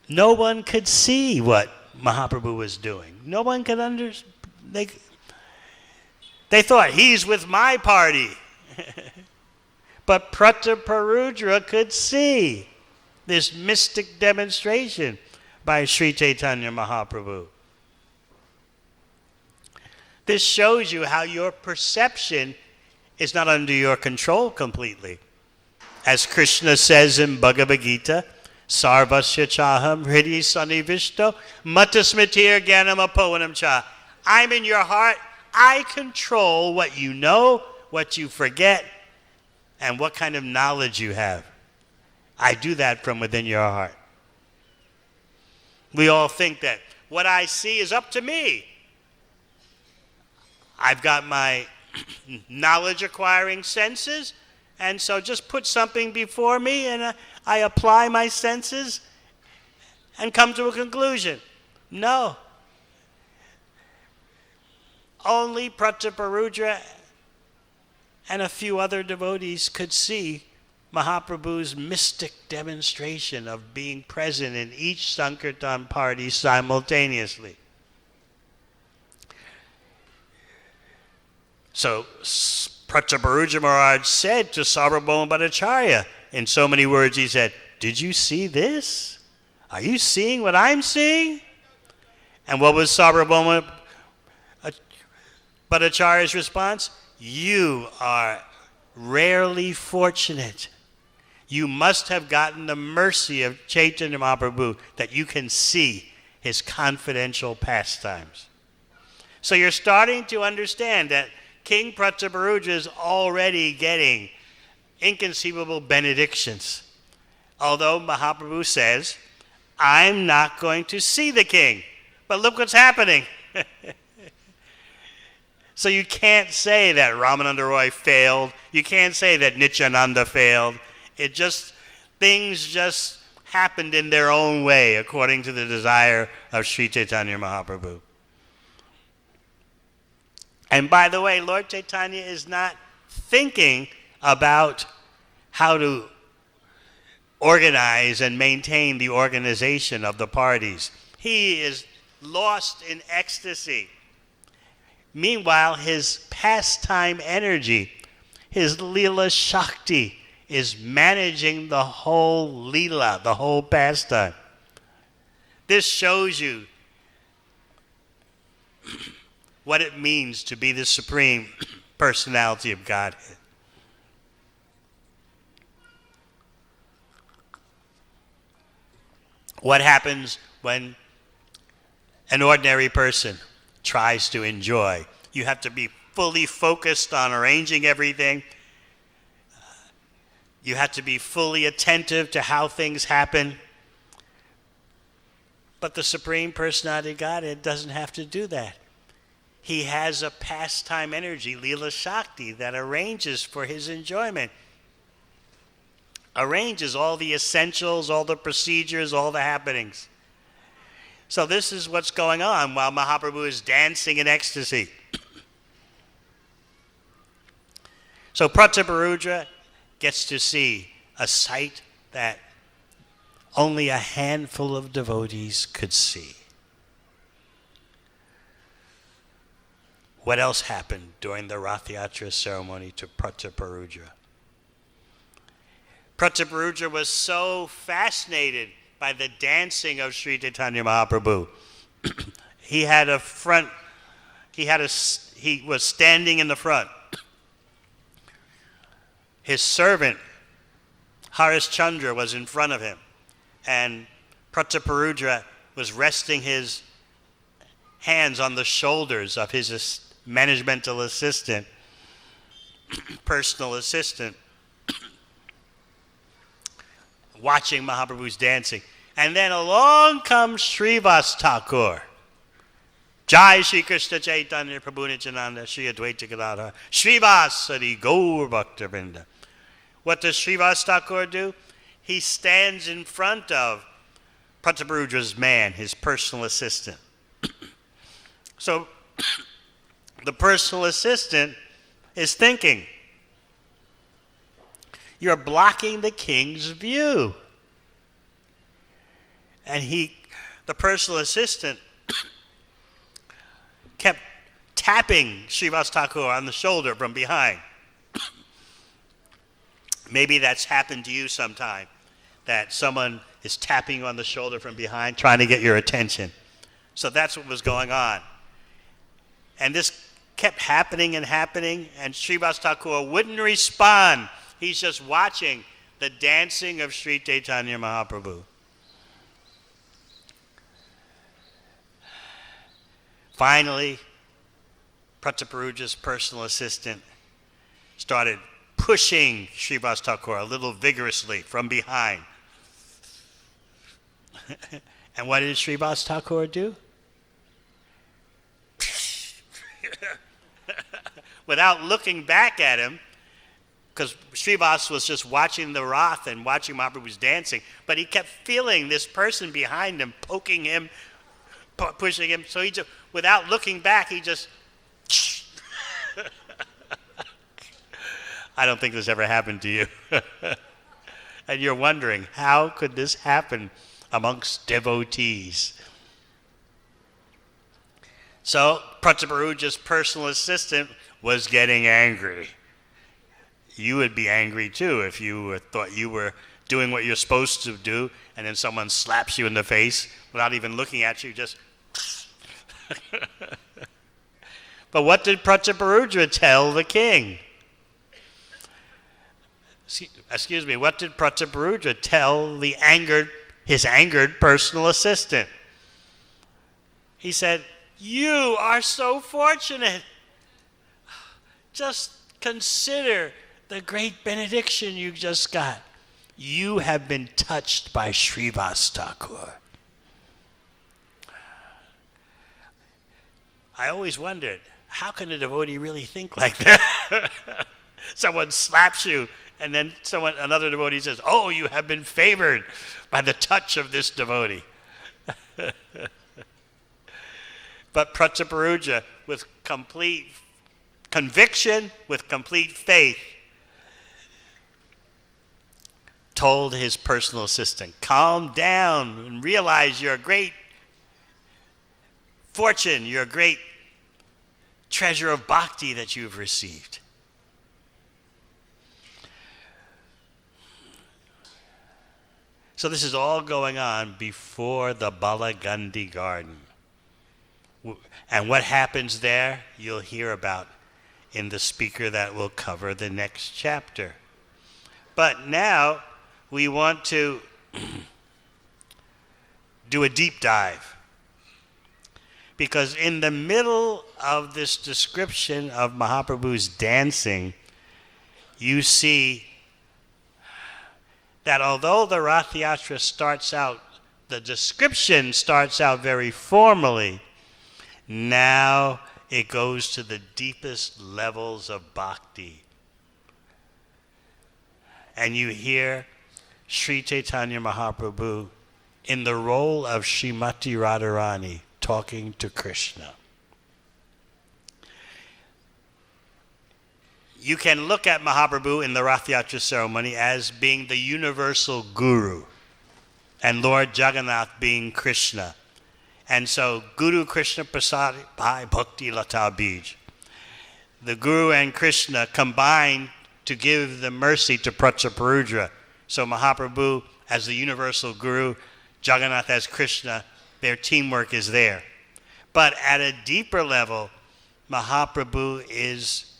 No one could see what Mahaprabhu was doing. No one could understand. They thought, he's with my party. But Prataparuja could see this mystic demonstration by Sri Chaitanya Mahaprabhu. This shows you how your perception is not under your control completely. As Krishna says in Bhagavad Gita, Sarvasya chaham hridi sanivishto matasmitir gyanam apovanam cha. I'm in your heart. I control what you know, what you forget, and what kind of knowledge you have. I do that from within your heart. We all think that what I see is up to me. I've got my knowledge acquiring senses, And so just put something before me and I apply my senses and come to a conclusion. No. Only Prataparudra and a few other devotees could see Mahaprabhu's mystic demonstration of being present in each Sankirtan party simultaneously. So Prataparudra Maharaj said to Sarvabhauma Bhattacharya, in so many words he said, "Did you see this? Are you seeing what I'm seeing?" And what was Sarvabhauma Bhattacharya's response? "You are rarely fortunate. You must have gotten the mercy of Chaitanya Mahaprabhu that you can see his confidential pastimes." So you're starting to understand that King Prataparudra is already getting inconceivable benedictions. Although Mahaprabhu says, "I'm not going to see the king." But look what's happening. So you can't say that Ramananda Roy failed. You can't say that Nityananda failed. Things just happened in their own way according to the desire of Sri Chaitanya Mahaprabhu. And by the way, Lord Chaitanya is not thinking about how to organize and maintain the organization of the parties. He is lost in ecstasy. Meanwhile, his pastime energy, his Leela Shakti, is managing the whole Leela, the whole pastime. This shows you what it means to be the Supreme Personality of Godhead. What happens when an ordinary person tries to enjoy? You have to be fully focused on arranging everything. You have to be fully attentive to how things happen. But the Supreme Personality of Godhead doesn't have to do that. He has a pastime energy, Leela Shakti, that arranges for his enjoyment. Arranges all the essentials, all the procedures, all the happenings. So this is what's going on while Mahaprabhu is dancing in ecstasy. So Prataparudra gets to see a sight that only a handful of devotees could see. What else happened during the Rath Yatra ceremony to Prataparudra? Prataparudra was so fascinated by the dancing of Sri Chaitanya Mahaprabhu. He was standing in the front. His servant, Harishchandra, was in front of him. And Prataparudra was resting his hands on the shoulders of his managemental assistant, personal assistant, watching Mahaprabhu's dancing. And then along comes Srivas Thakur. Jai Shri Krishna Chaitanya Prabhu Nityananda Shri Advaita Gadadhara Srivas Hari Gaur Bhakta Vrinda. What does Srivas Thakur do? He stands in front of Prataparudra's man, his personal assistant. So the personal assistant is thinking, "You're blocking the king's view." And the personal assistant kept tapping Srivas Thakur on the shoulder from behind. Maybe that's happened to you sometime, that someone is tapping you on the shoulder from behind, trying to get your attention. So that's what was going on. And this kept happening, and Srivas Thakur wouldn't respond. He's just watching the dancing of Sri Chaitanya Mahaprabhu. Finally, Prataparudra's personal assistant started pushing Srivas Thakur a little vigorously from behind. And what did Srivas Thakur do? Without looking back at him, because Srivas was just watching the Rath and watching Mahaprabhu's dancing, but he kept feeling this person behind him, poking him, pushing him. So he just, without looking back, he just... I don't think this ever happened to you. And you're wondering, how could this happen amongst devotees? So Prataparuja's personal assistant was getting angry. You would be angry too if you thought you were doing what you're supposed to do, and then someone slaps you in the face without even looking at you, just... But what did Prataparuja tell the king? Excuse me, what did Prataparuja tell his angered personal assistant? He said, "You are so fortunate. Just consider the great benediction you just got. You have been touched by Srivas Thakur." I always wondered, how can a devotee really think like that? Someone slaps you, and then another devotee says, "Oh, you have been favored by the touch of this devotee." But Prataparuja, with complete conviction, with complete faith, told his personal assistant, "Calm down and realize your great fortune, your great treasure of bhakti that you've received." So this is all going on before the Balagandhi garden. And what happens there, you'll hear about in the speaker that will cover the next chapter. But now we want to do a deep dive. Because in the middle of this description of Mahaprabhu's dancing, you see that although the Rath Yatra starts out, the description starts out very formally, now it goes to the deepest levels of bhakti. And you hear Sri Chaitanya Mahaprabhu in the role of Srimati Radharani talking to Krishna. You can look at Mahaprabhu in the Rath Yatra ceremony as being the universal guru, and Lord Jagannath being Krishna. And so, Guru Krishna Prasad Bhai Bhakti Lata Bij. The Guru and Krishna combine to give the mercy to Prataparuja. So Mahaprabhu as the universal Guru, Jagannath as Krishna, their teamwork is there. But at a deeper level, Mahaprabhu is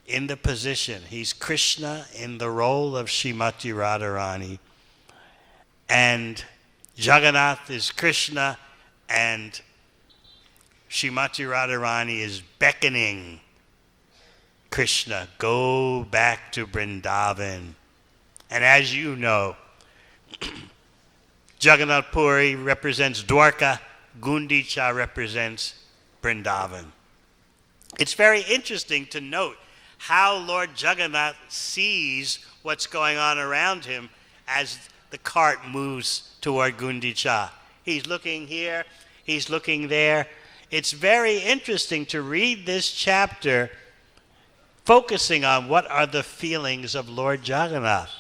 in the position. He's Krishna in the role of Srimati Radharani. And Jagannath is Krishna, and Srimati Radharani is beckoning Krishna, go back to Vrindavan. And as you know, Jagannath Puri represents Dwarka, Gundicha represents Vrindavan. It's very interesting to note how Lord Jagannath sees what's going on around him as the cart moves toward Gundicha. He's looking here, he's looking there. It's very interesting to read this chapter focusing on what are the feelings of Lord Jagannath.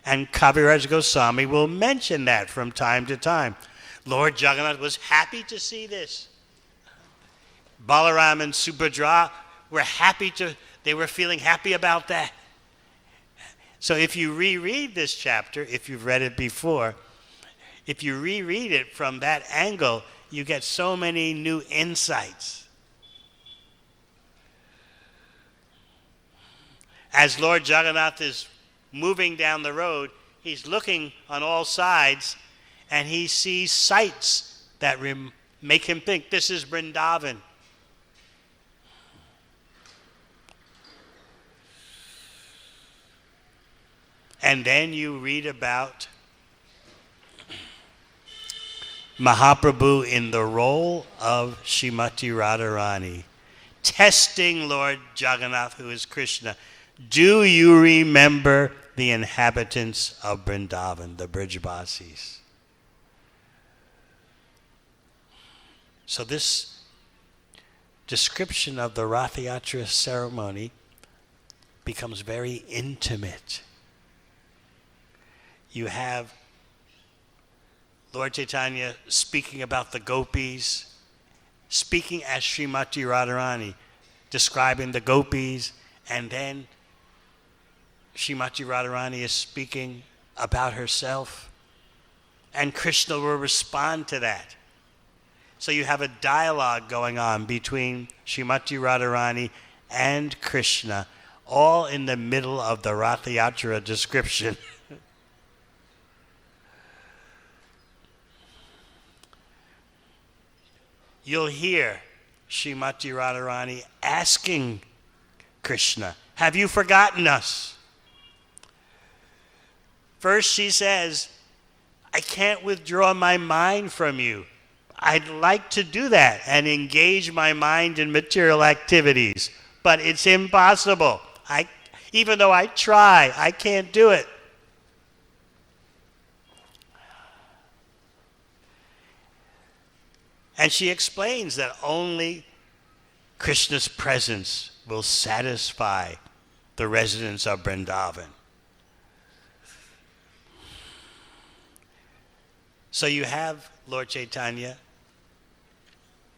And Kaviraj Goswami will mention that from time to time. Lord Jagannath was happy to see this. Balaram and Subhadra were they were feeling happy about that. So if you reread this chapter, if you've read it before, if you reread it from that angle, you get so many new insights. As Lord Jagannath is moving down the road, he's looking on all sides, and he sees sights that make him think this is Vrindavan. And then you read about Mahaprabhu in the role of Srimati Radharani, testing Lord Jagannath, who is Krishna, Do you remember the inhabitants of Vrindavan, the Brijbasis? So this description of the Rath Yatra ceremony becomes very intimate. You have Lord Chaitanya speaking about the gopis, speaking as Srimati Radharani, describing the gopis, and then Srimati Radharani is speaking about herself, and Krishna will respond to that. So you have a dialogue going on between Srimati Radharani and Krishna, all in the middle of the Rath Yatra description. You'll hear Srimati Radharani asking Krishna, have you forgotten us? First she says, I can't withdraw my mind from you. I'd like to do that and engage my mind in material activities, but it's impossible. Even though I try, I can't do it. And she explains that only Krishna's presence will satisfy the residents of Vrindavan. So you have Lord Chaitanya,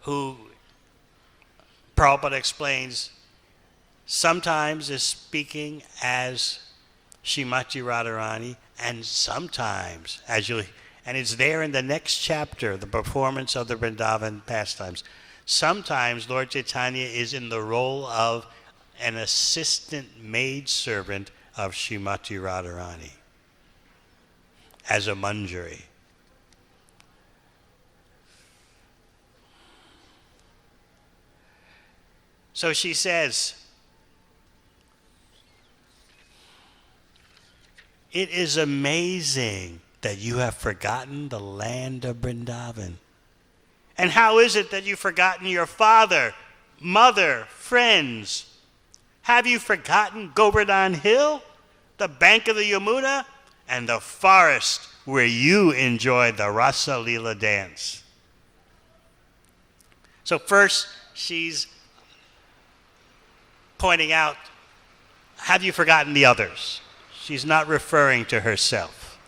who Prabhupada explains sometimes is speaking as Srimati Radharani, and sometimes, and it's there in the next chapter, the performance of the Vrindavan pastimes. Sometimes Lord Chaitanya is in the role of an assistant maidservant of Srimati Radharani as a manjari. So she says, it is amazing that you have forgotten the land of Vrindavan. And how is it that you've forgotten your father, mother, friends? Have you forgotten Govardhan Hill, the bank of the Yamuna, and the forest where you enjoyed the Rasa Leela dance? So first, she's pointing out, have you forgotten the others? She's not referring to herself.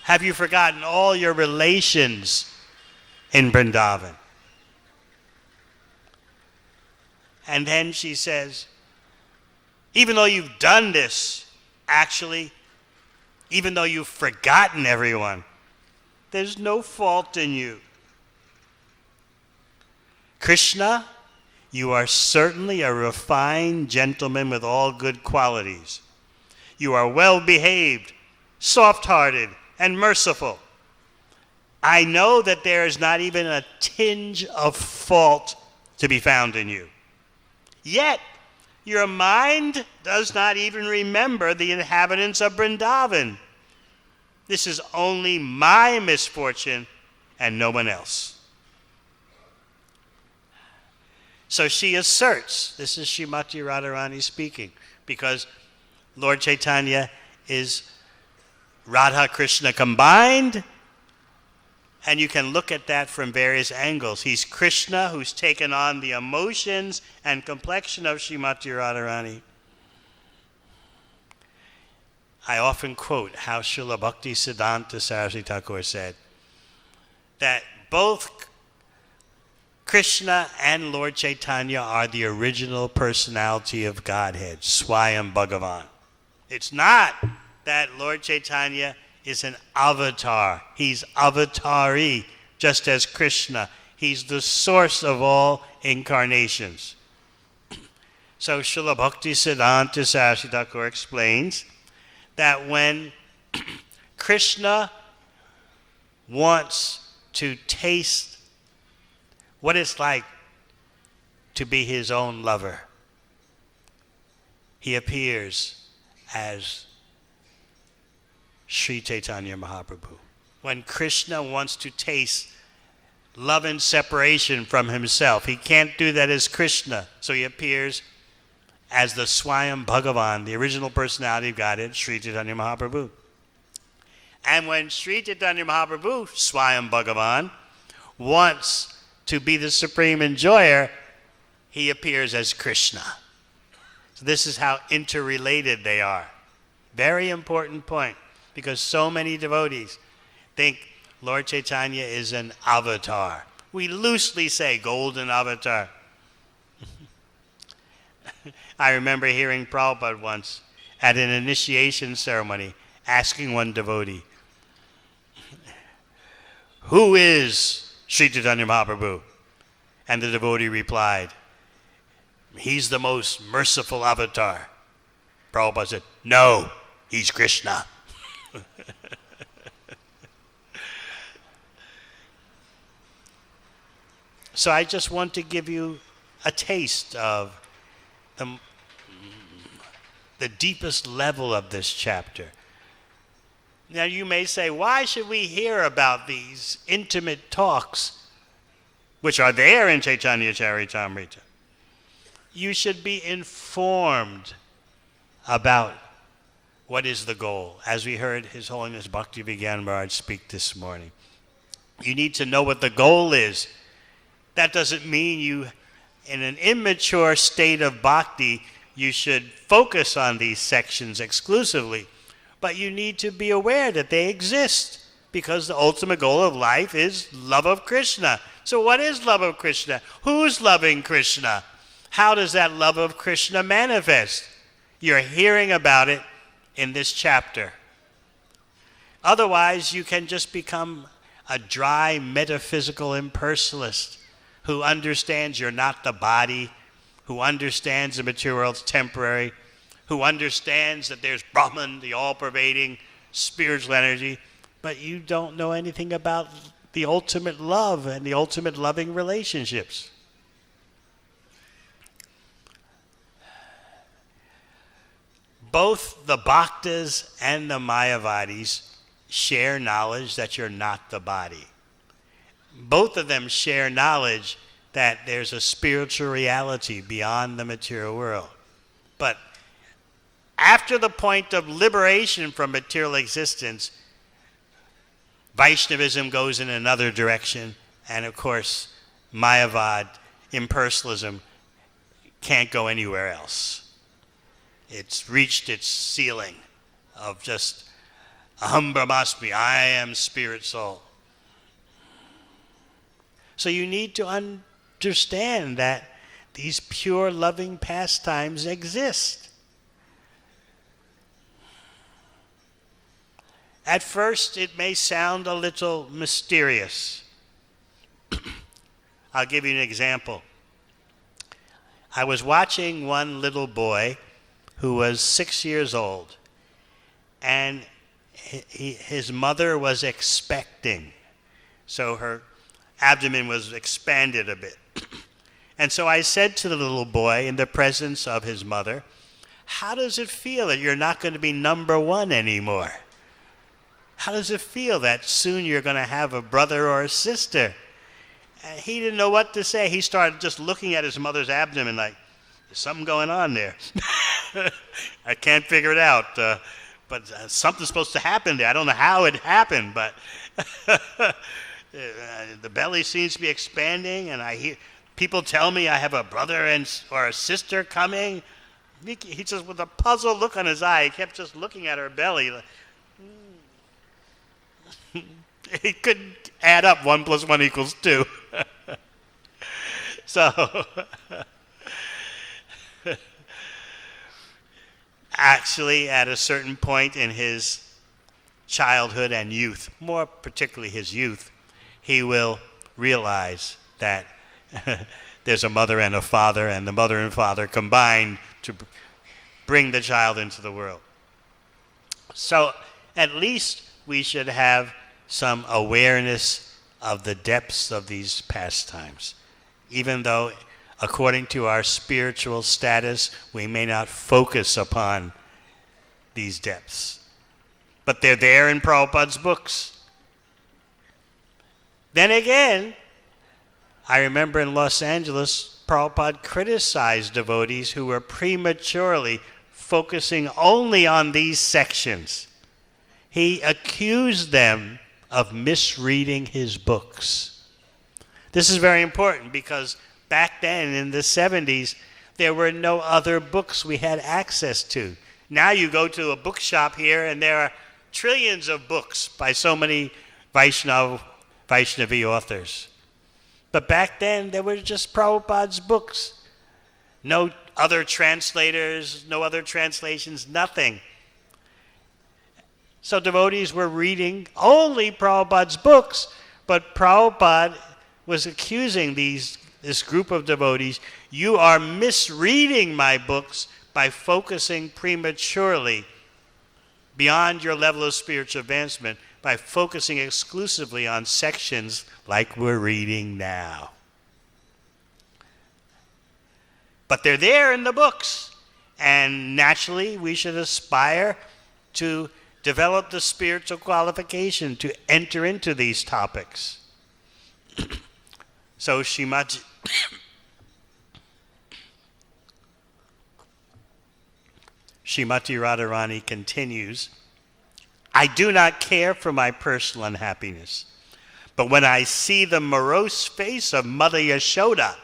Have you forgotten all your relations in Vrindavan? And then she says, even though you've done this, actually, even though you've forgotten everyone, there's no fault in you. Krishna, you are certainly a refined gentleman with all good qualities. You are well-behaved, soft-hearted, and merciful. I know that there is not even a tinge of fault to be found in you. Yet, your mind does not even remember the inhabitants of Vrindavan. This is only my misfortune and no one else. So she asserts, this is Srimati Radharani speaking, because Lord Chaitanya is Radha Krishna combined, and you can look at that from various angles. He's Krishna who's taken on the emotions and complexion of Srimati Radharani. I often quote how Srila Bhakti Siddhanta Saraswati Thakur said that both Krishna and Lord Chaitanya are the original personality of Godhead, Swayam Bhagavan. It's not that Lord Chaitanya is an avatar. He's avatari, just as Krishna. He's the source of all incarnations. So Srila Bhakti Siddhanta Saraswati Thakur explains that when Krishna wants to taste what it's like to be his own lover, he appears as Sri Chaitanya Mahaprabhu. When Krishna wants to taste love and separation from himself, he can't do that as Krishna, so he appears as the Swayam Bhagavan, the original personality of Godhead, Sri Chaitanya Mahaprabhu. And when Sri Chaitanya Mahaprabhu, Swayam Bhagavan, wants to be the supreme enjoyer, he appears as Krishna. So this is how interrelated they are. Very important point, because so many devotees think Lord Chaitanya is an avatar. We loosely say golden avatar. I remember hearing Prabhupada once at an initiation ceremony asking one devotee, "Who is Sri Chaitanya Mahaprabhu?" And the devotee replied, "He's the most merciful avatar." Prabhupada said, "No, he's Krishna." So I just want to give you a taste of the deepest level of this chapter. Now you may say, why should we hear about these intimate talks, which are there in Chaitanya Charitamrita? You should be informed about what is the goal, as we heard His Holiness Bhakti Vigyan Maharaj speak this morning. You need to know what the goal is. That doesn't mean you, in an immature state of bhakti, you should focus on these sections exclusively. But you need to be aware that they exist, because the ultimate goal of life is love of Krishna. So what is love of Krishna? Who's loving Krishna? How does that love of Krishna manifest? You're hearing about it in this chapter. Otherwise, you can just become a dry metaphysical impersonalist who understands you're not the body, who understands the material world's temporary, who understands that there's Brahman, the all-pervading spiritual energy, but you don't know anything about the ultimate love and the ultimate loving relationships. Both the Bhaktas and the Mayavadis share knowledge that you're not the body. Both of them share knowledge that there's a spiritual reality beyond the material world. But after the point of liberation from material existence, Vaishnavism goes in another direction, and of course, Mayavad, impersonalism, can't go anywhere else. It's reached its ceiling of just Aham Brahmasmi, I am spirit soul. So you need to understand that these pure loving pastimes exist. At first, it may sound a little mysterious. I'll give you an example. I was watching one little boy who was 6 years old, and his mother was expecting. So her abdomen was expanded a bit. And so I said to the little boy in the presence of his mother, "How does it feel that you're not going to be number one anymore? How does it feel that soon you're going to have a brother or a sister?" And he didn't know what to say. He started just looking at his mother's abdomen like, there's something going on there. I can't figure it out, but something's supposed to happen there. I don't know how it happened, but the belly seems to be expanding, and I hear people tell me I have a brother or a sister coming. He just, with a puzzled look on his eye, he kept just looking at her belly. He couldn't add up 1 + 1 = 2. So, actually, at a certain point in his childhood and youth, more particularly his youth, he will realize that there's a mother and a father, and the mother and father combined to bring the child into the world. So at least we should have some awareness of the depths of these pastimes, even though according to our spiritual status, we may not focus upon these depths. But they're there in Prabhupada's books. Then again, I remember in Los Angeles, Prabhupada criticized devotees who were prematurely focusing only on these sections. He accused them of misreading his books. This is very important because back then in the 70s, there were no other books we had access to. Now you go to a bookshop here and there are trillions of books by so many Vaishnavi authors. But back then, there were just Prabhupada's books. No other translators, no other translations, nothing. So devotees were reading only Prabhupada's books, but Prabhupada was accusing this group of devotees, you are misreading my books by focusing prematurely beyond your level of spiritual advancement, by focusing exclusively on sections like we're reading now. But they're there in the books, and naturally we should aspire to develop the spiritual qualification to enter into these topics. So Srimati Radharani continues, I do not care for my personal unhappiness, but when I see the morose face of Mother Yashoda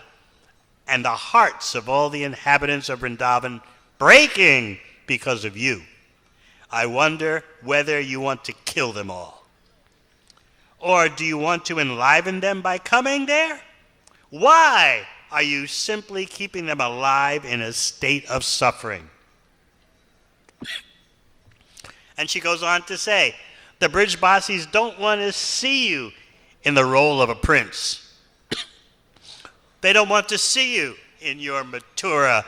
and the hearts of all the inhabitants of Vrindavan breaking because of you, I wonder whether you want to kill them all. Or do you want to enliven them by coming there? Why are you simply keeping them alive in a state of suffering? And she goes on to say, the Brijbasis don't want to see you in the role of a prince. They don't want to see you in your Mathura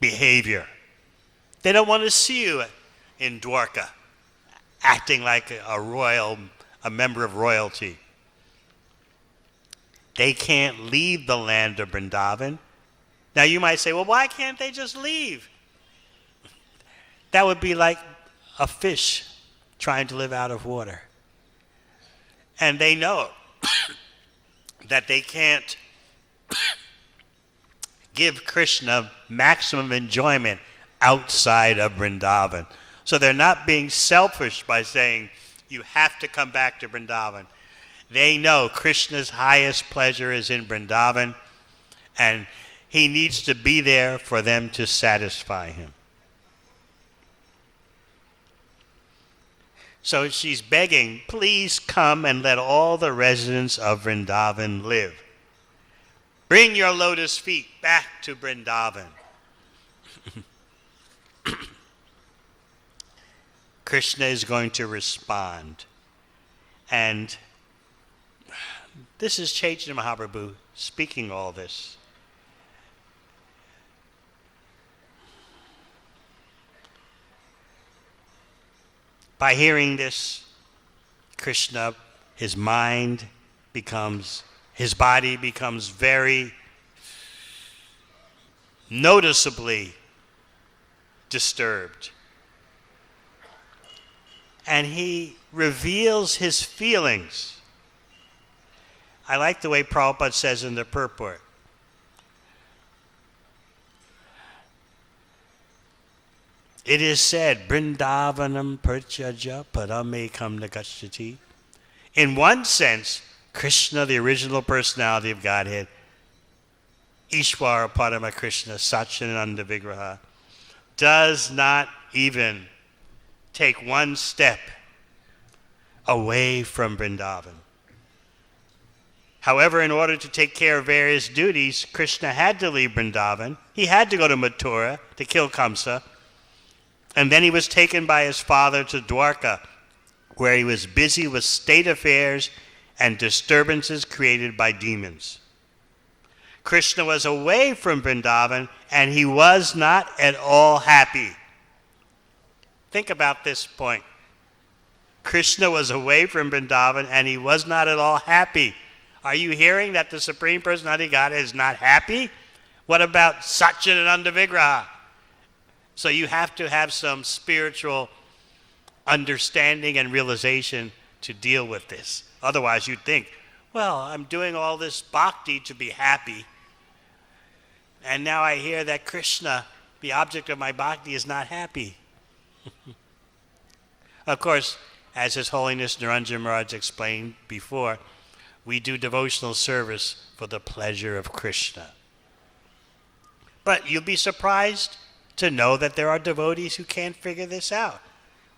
behavior. They don't want to see you in Dwarka, acting like a member of royalty. They can't leave the land of Vrindavan. Now you might say, well, why can't they just leave? That would be like a fish trying to live out of water. And they know that they can't give Krishna maximum enjoyment outside of Vrindavan. So they're not being selfish by saying, you have to come back to Vrindavan. They know Krishna's highest pleasure is in Vrindavan, and he needs to be there for them to satisfy him. So she's begging, please come and let all the residents of Vrindavan live. Bring your lotus feet back to Vrindavan. Krishna is going to respond. And this is Chaitanya Mahaprabhu speaking all this. By hearing this, Krishna, his body becomes very noticeably disturbed. And he reveals his feelings. I like the way Prabhupada says in the purport. It is said, Vrindavanam Parchaja Paramekam Nagachati. In one sense, Krishna, the original personality of Godhead, Ishvara Parama Krishna, Satchidananda Vigraha, does not even take one step away from Vrindavan. However, in order to take care of various duties, Krishna had to leave Vrindavan. He had to go to Mathura to kill Kamsa. And then he was taken by his father to Dwarka, where he was busy with state affairs and disturbances created by demons. Krishna was away from Vrindavan, and he was not at all happy. Think about this point. Krishna was away from Vrindavan, and he was not at all happy. Are you hearing that the Supreme Personality of God is not happy? What about Satchidananda Vigraha? So you have to have some spiritual understanding and realization to deal with this. Otherwise, you'd think, Well, I'm doing all this bhakti to be happy, and now I hear that Krishna, the object of my bhakti, is not happy. Of course, as His Holiness Niranjana Maharaj explained before, we do devotional service for the pleasure of Krishna. But you'll be surprised to know that there are devotees who can't figure this out.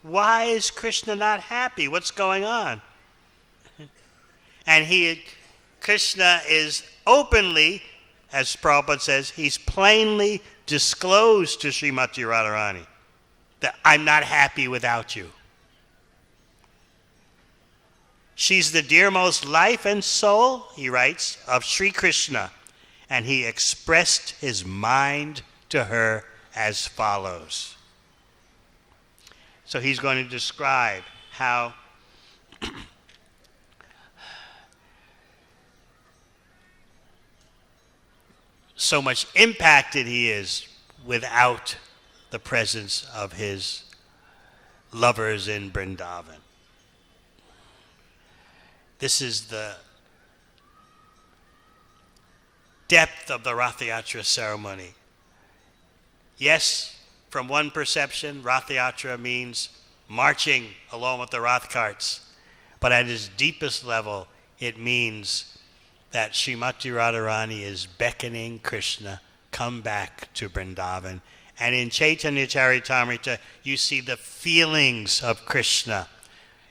Why is Krishna not happy? What's going on? And Krishna is openly, as Prabhupada says, he's plainly disclosed to Srimati Radharani that I'm not happy without you. She's the dearmost life and soul, he writes, of Sri Krishna, and he expressed his mind to her as follows. So he's going to describe how so much impacted he is without the presence of his lovers in Vrindavan. This is the depth of the Rath Yatra ceremony. Yes, from one perception, Rath Yatra means marching along with the Rath carts. But at its deepest level, it means that Srimati Radharani is beckoning Krishna, come back to Vrindavan. And in Chaitanya Charitamrita, you see the feelings of Krishna.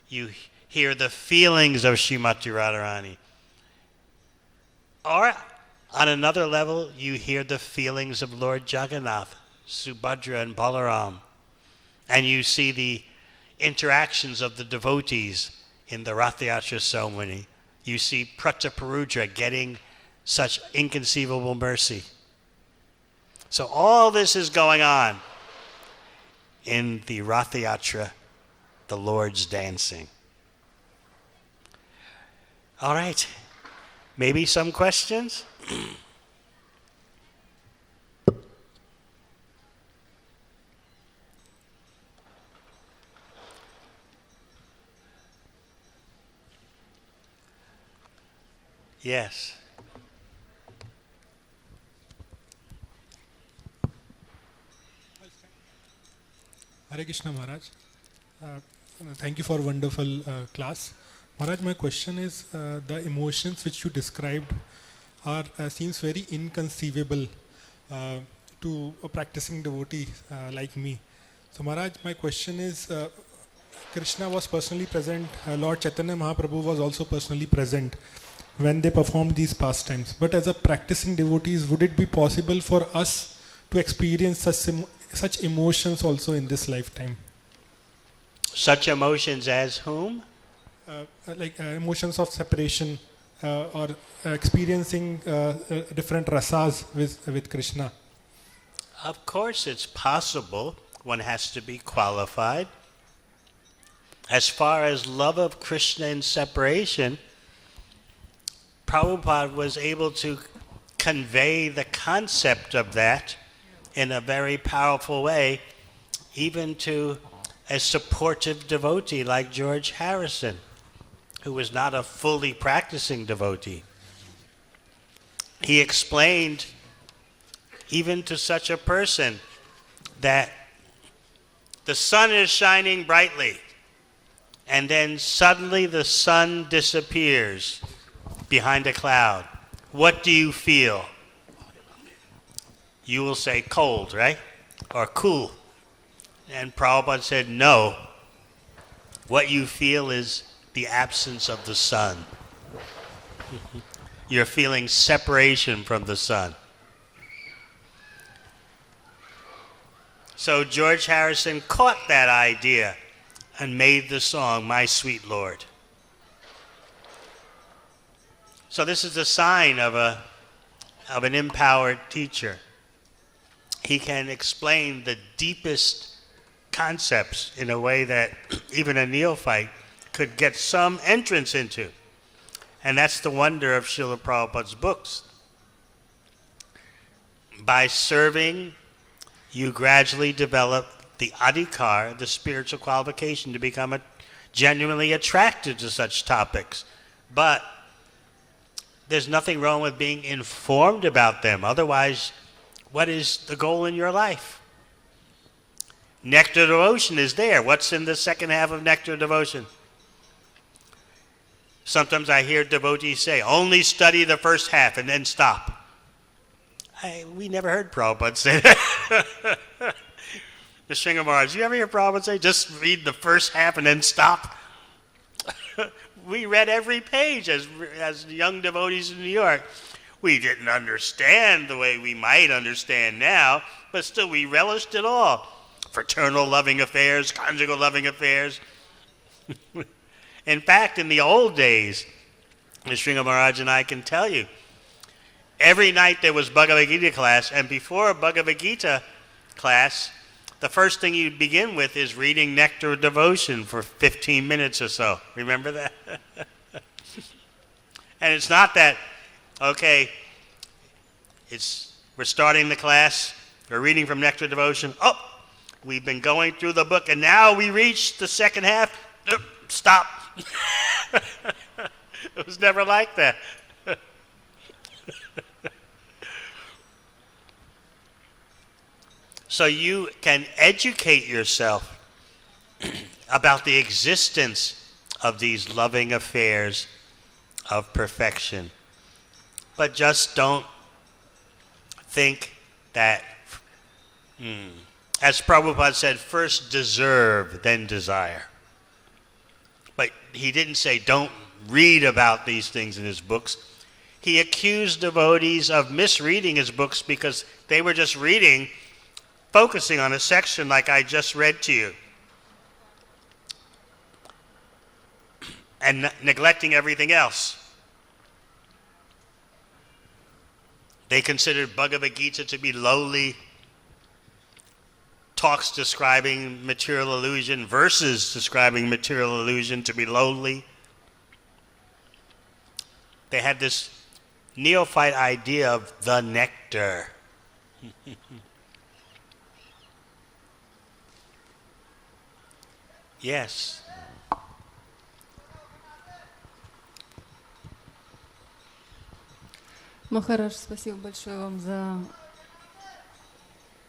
You hear the feelings of Srimati Radharani. Or, on another level, you hear the feelings of Lord Jagannath, Subhadra and Balaram. And you see the interactions of the devotees in the Rath Yatra ceremony. You see Prataparudra getting such inconceivable mercy. So all this is going on in the Rath Yatra, the Lord's dancing. All right, maybe some questions? Yes. Hare Krishna Maharaj. Thank you for a wonderful class. Maharaj, my question is, the emotions which you described are seems very inconceivable to a practicing devotee like me. So Maharaj, my question is, Krishna was personally present, Lord Chaitanya Mahaprabhu was also personally present when they performed these pastimes. But as a practicing devotees, would it be possible for us to experience such emotions also in this lifetime? Such emotions as whom? Like emotions of separation or experiencing different rasas with Krishna. Of course it's possible. One has to be qualified. As far as love of Krishna and separation, Prabhupada was able to convey the concept of that in a very powerful way, even to a supportive devotee like George Harrison, who was not a fully practicing devotee. He explained even to such a person that the sun is shining brightly, and then suddenly the sun disappears behind a cloud. What do you feel? You will say cold, right? Or cool. And Prabhupada said, no. What you feel is the absence of the sun. You're feeling separation from the sun. So George Harrison caught that idea and made the song, My Sweet Lord. So this is a sign of an empowered teacher. He can explain the deepest concepts in a way that even a neophyte could get some entrance into. And that's the wonder of Srila Prabhupada's books. By serving, you gradually develop the adhikar, the spiritual qualification, to become genuinely attracted to such topics. But there's nothing wrong with being informed about them. Otherwise, what is the goal in your life? Nectar devotion is there. What's in the second half of nectar devotion? Sometimes I hear devotees say, only study the first half and then stop. We never heard Prabhupada say that. The Sringa Maharaj, you ever hear Prabhupada say, just read the first half and then stop? We read every page as young devotees in New York. We didn't understand the way we might understand now, but still we relished it all. Fraternal loving affairs, conjugal loving affairs. In fact, in the old days, the Sringa Maharaj and I can tell you, every night there was Bhagavad Gita class, and before Bhagavad Gita class, the first thing you begin with is reading Nectar Devotion for 15 minutes or so. Remember that? And it's not that, okay, we're starting the class, we're reading from Nectar Devotion, we've been going through the book, and now we reach the second half, stop. It was never like that. So you can educate yourself about the existence of these loving affairs of perfection. But just don't think that, as Prabhupada said, first deserve, then desire. But he didn't say don't read about these things in his books. He accused devotees of misreading his books because they were just focusing on a section like I just read to you, and neglecting everything else. They considered Bhagavad Gita to be lowly, talks describing material illusion, verses describing material illusion to be lowly. They had this neophyte idea of the nectar. Yes. Махарадж, спасибо большое вам за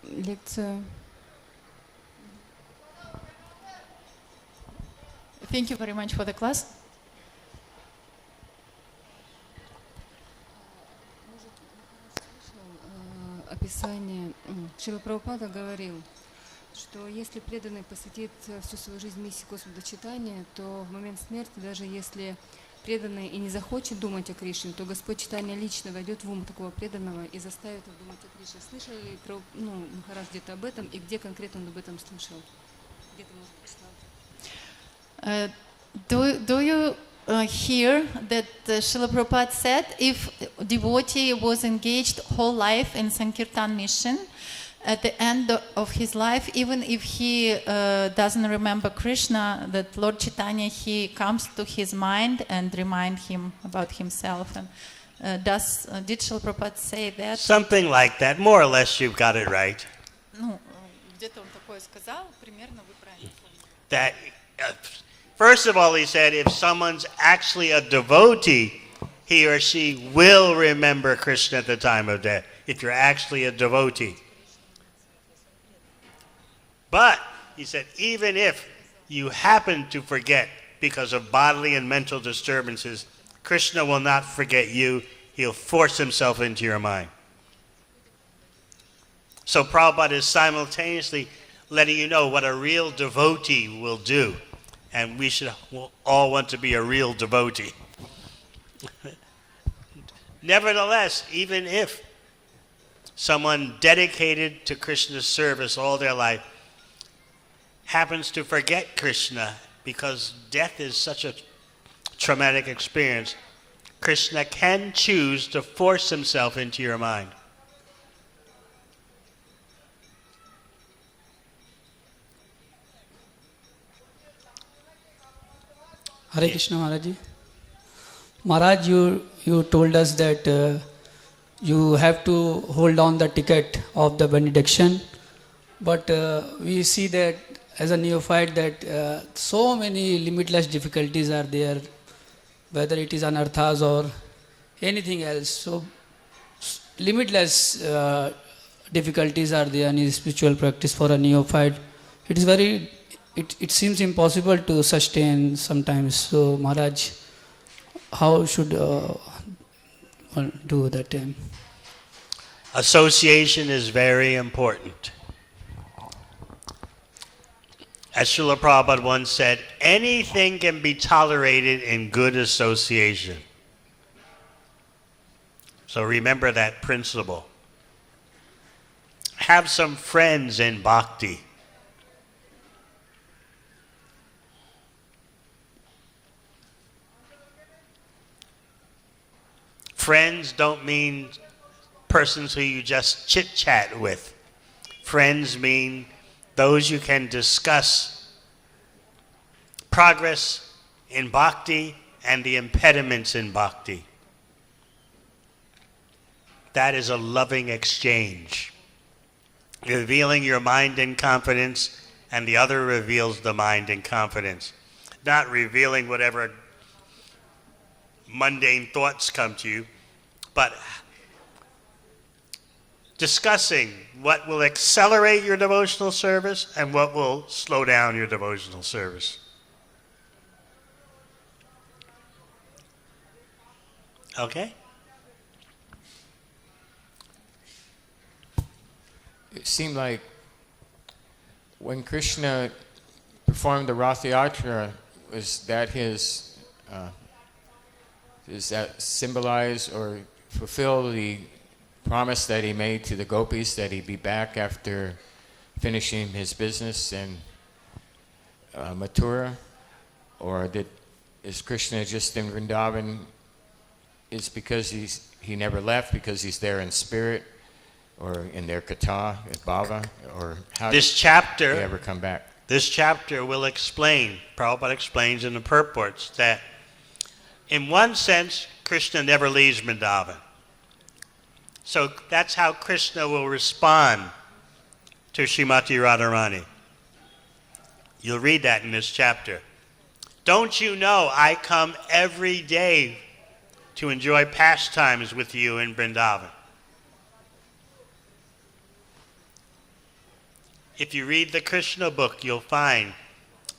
лекцию. Thank you very much for the class. Описание. Шрила Прабхупада говорил, что если преданный посвятит всю свою жизнь миссии Господа Чайтаньи, то в момент смерти, даже если преданный и не захочет думать о Кришне, то Господь Чайтанья лично войдет в ум такого преданного и заставит его думать о Кришне. Слышал ли Махарадж где-то об этом, и где конкретно он об этом слышал? Где-то, может быть, Do you hear that Srila Prabhupada said if devotee was engaged whole life in Sankirtan mission, at the end of his life, even if he doesn't remember Krishna, that Lord Chaitanya, he comes to his mind and remind him about himself. And did Srila Prabhupada say that? Something like that. More or less, you've got it right. Где-то он такое сказал, примерно вы правильно поняли. That, first of all, he said, if someone's actually a devotee, he or she will remember Krishna at the time of death. If you're actually a devotee. But, he said, even if you happen to forget because of bodily and mental disturbances, Krishna will not forget you. He'll force himself into your mind. So Prabhupada is simultaneously letting you know what a real devotee will do. And we should all want to be a real devotee. Nevertheless, even if someone dedicated to Krishna's service all their life happens to forget Krishna because death is such a traumatic experience, Krishna can choose to force himself into your mind. Hare Krishna Maharaj ji. Maharaj, you told us that you have to hold on the ticket of the benediction, but we see that as a neophyte that so many limitless difficulties are there, whether it is anarthas or anything else. So limitless difficulties are there in his spiritual practice for a neophyte. It is very, it seems impossible to sustain sometimes. So Maharaj, how should one do that time? Association is very important. As Srila Prabhupada once said, anything can be tolerated in good association. So remember that principle. Have some friends in Bhakti. Friends don't mean persons who you just chit-chat with. Friends mean those you can discuss progress in Bhakti and the impediments in Bhakti. That is a loving exchange. Revealing your mind in confidence, and the other reveals the mind in confidence. Not revealing whatever mundane thoughts come to you, but discussing what will accelerate your devotional service and what will slow down your devotional service. Okay? It seemed like when Krishna performed the Rath Yatra, was that does that symbolize or fulfill the promise that he made to the gopis that he'd be back after finishing his business in Mathura? Or is Krishna just in Vrindavan? Is because he never left because he's there in spirit, or in their kata, bhava, or how This did chapter, he ever come back? This chapter will explain, Prabhupada explains in the purports, that in one sense, Krishna never leaves Vrindavan. So that's how Krishna will respond to Srimati Radharani. You'll read that in this chapter. Don't you know I come every day to enjoy pastimes with you in Vrindavan? If you read the Krishna book, you'll find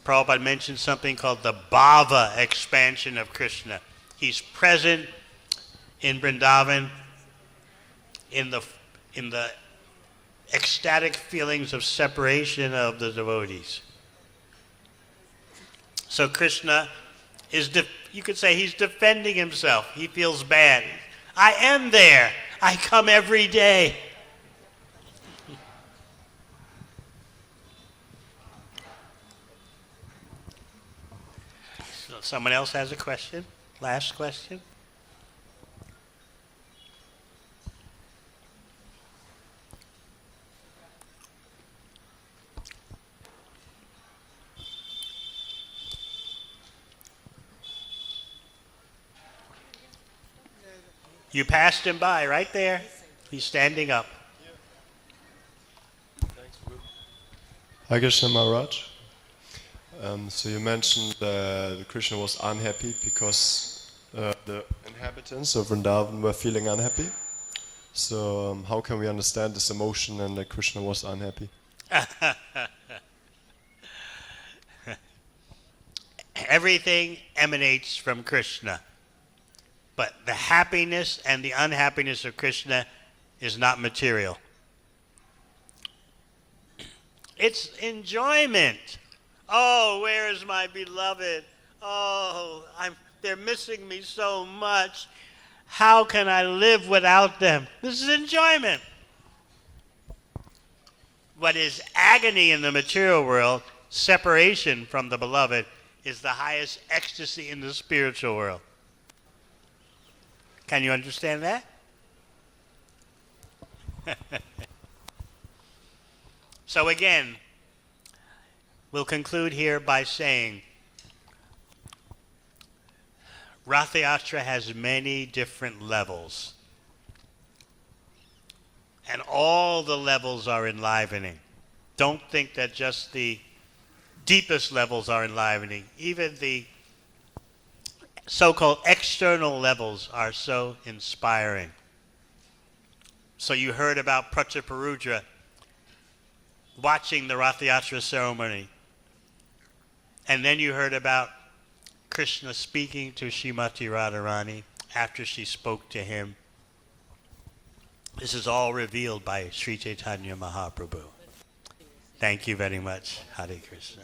Prabhupada mentioned something called the bhava expansion of Krishna. He's present in Vrindavan in the ecstatic feelings of separation of the devotees. So Krishna is, you could say he's defending himself. He feels bad. I am there. I come every day. So someone else has a question? Last question? You passed him by right there. He's standing up. Hi Krishna Maharaj. So you mentioned that Krishna was unhappy because the inhabitants of Vrindavan were feeling unhappy. So how can we understand this emotion and that Krishna was unhappy? Everything emanates from Krishna. But the happiness and the unhappiness of Krishna is not material. It's enjoyment. Oh, where is my beloved? Oh, they're missing me so much. How can I live without them? This is enjoyment. What is agony in the material world, separation from the beloved, is the highest ecstasy in the spiritual world. Can you understand that? So again, we'll conclude here by saying Rath Yatra has many different levels. And all the levels are enlivening. Don't think that just the deepest levels are enlivening. Even the so-called external levels are so inspiring. So you heard about Prataparudra watching the Rath Yatra ceremony. And then you heard about Krishna speaking to Srimati Radharani after she spoke to him. This is all revealed by Sri Chaitanya Mahaprabhu. Thank you very much. Hare Krishna.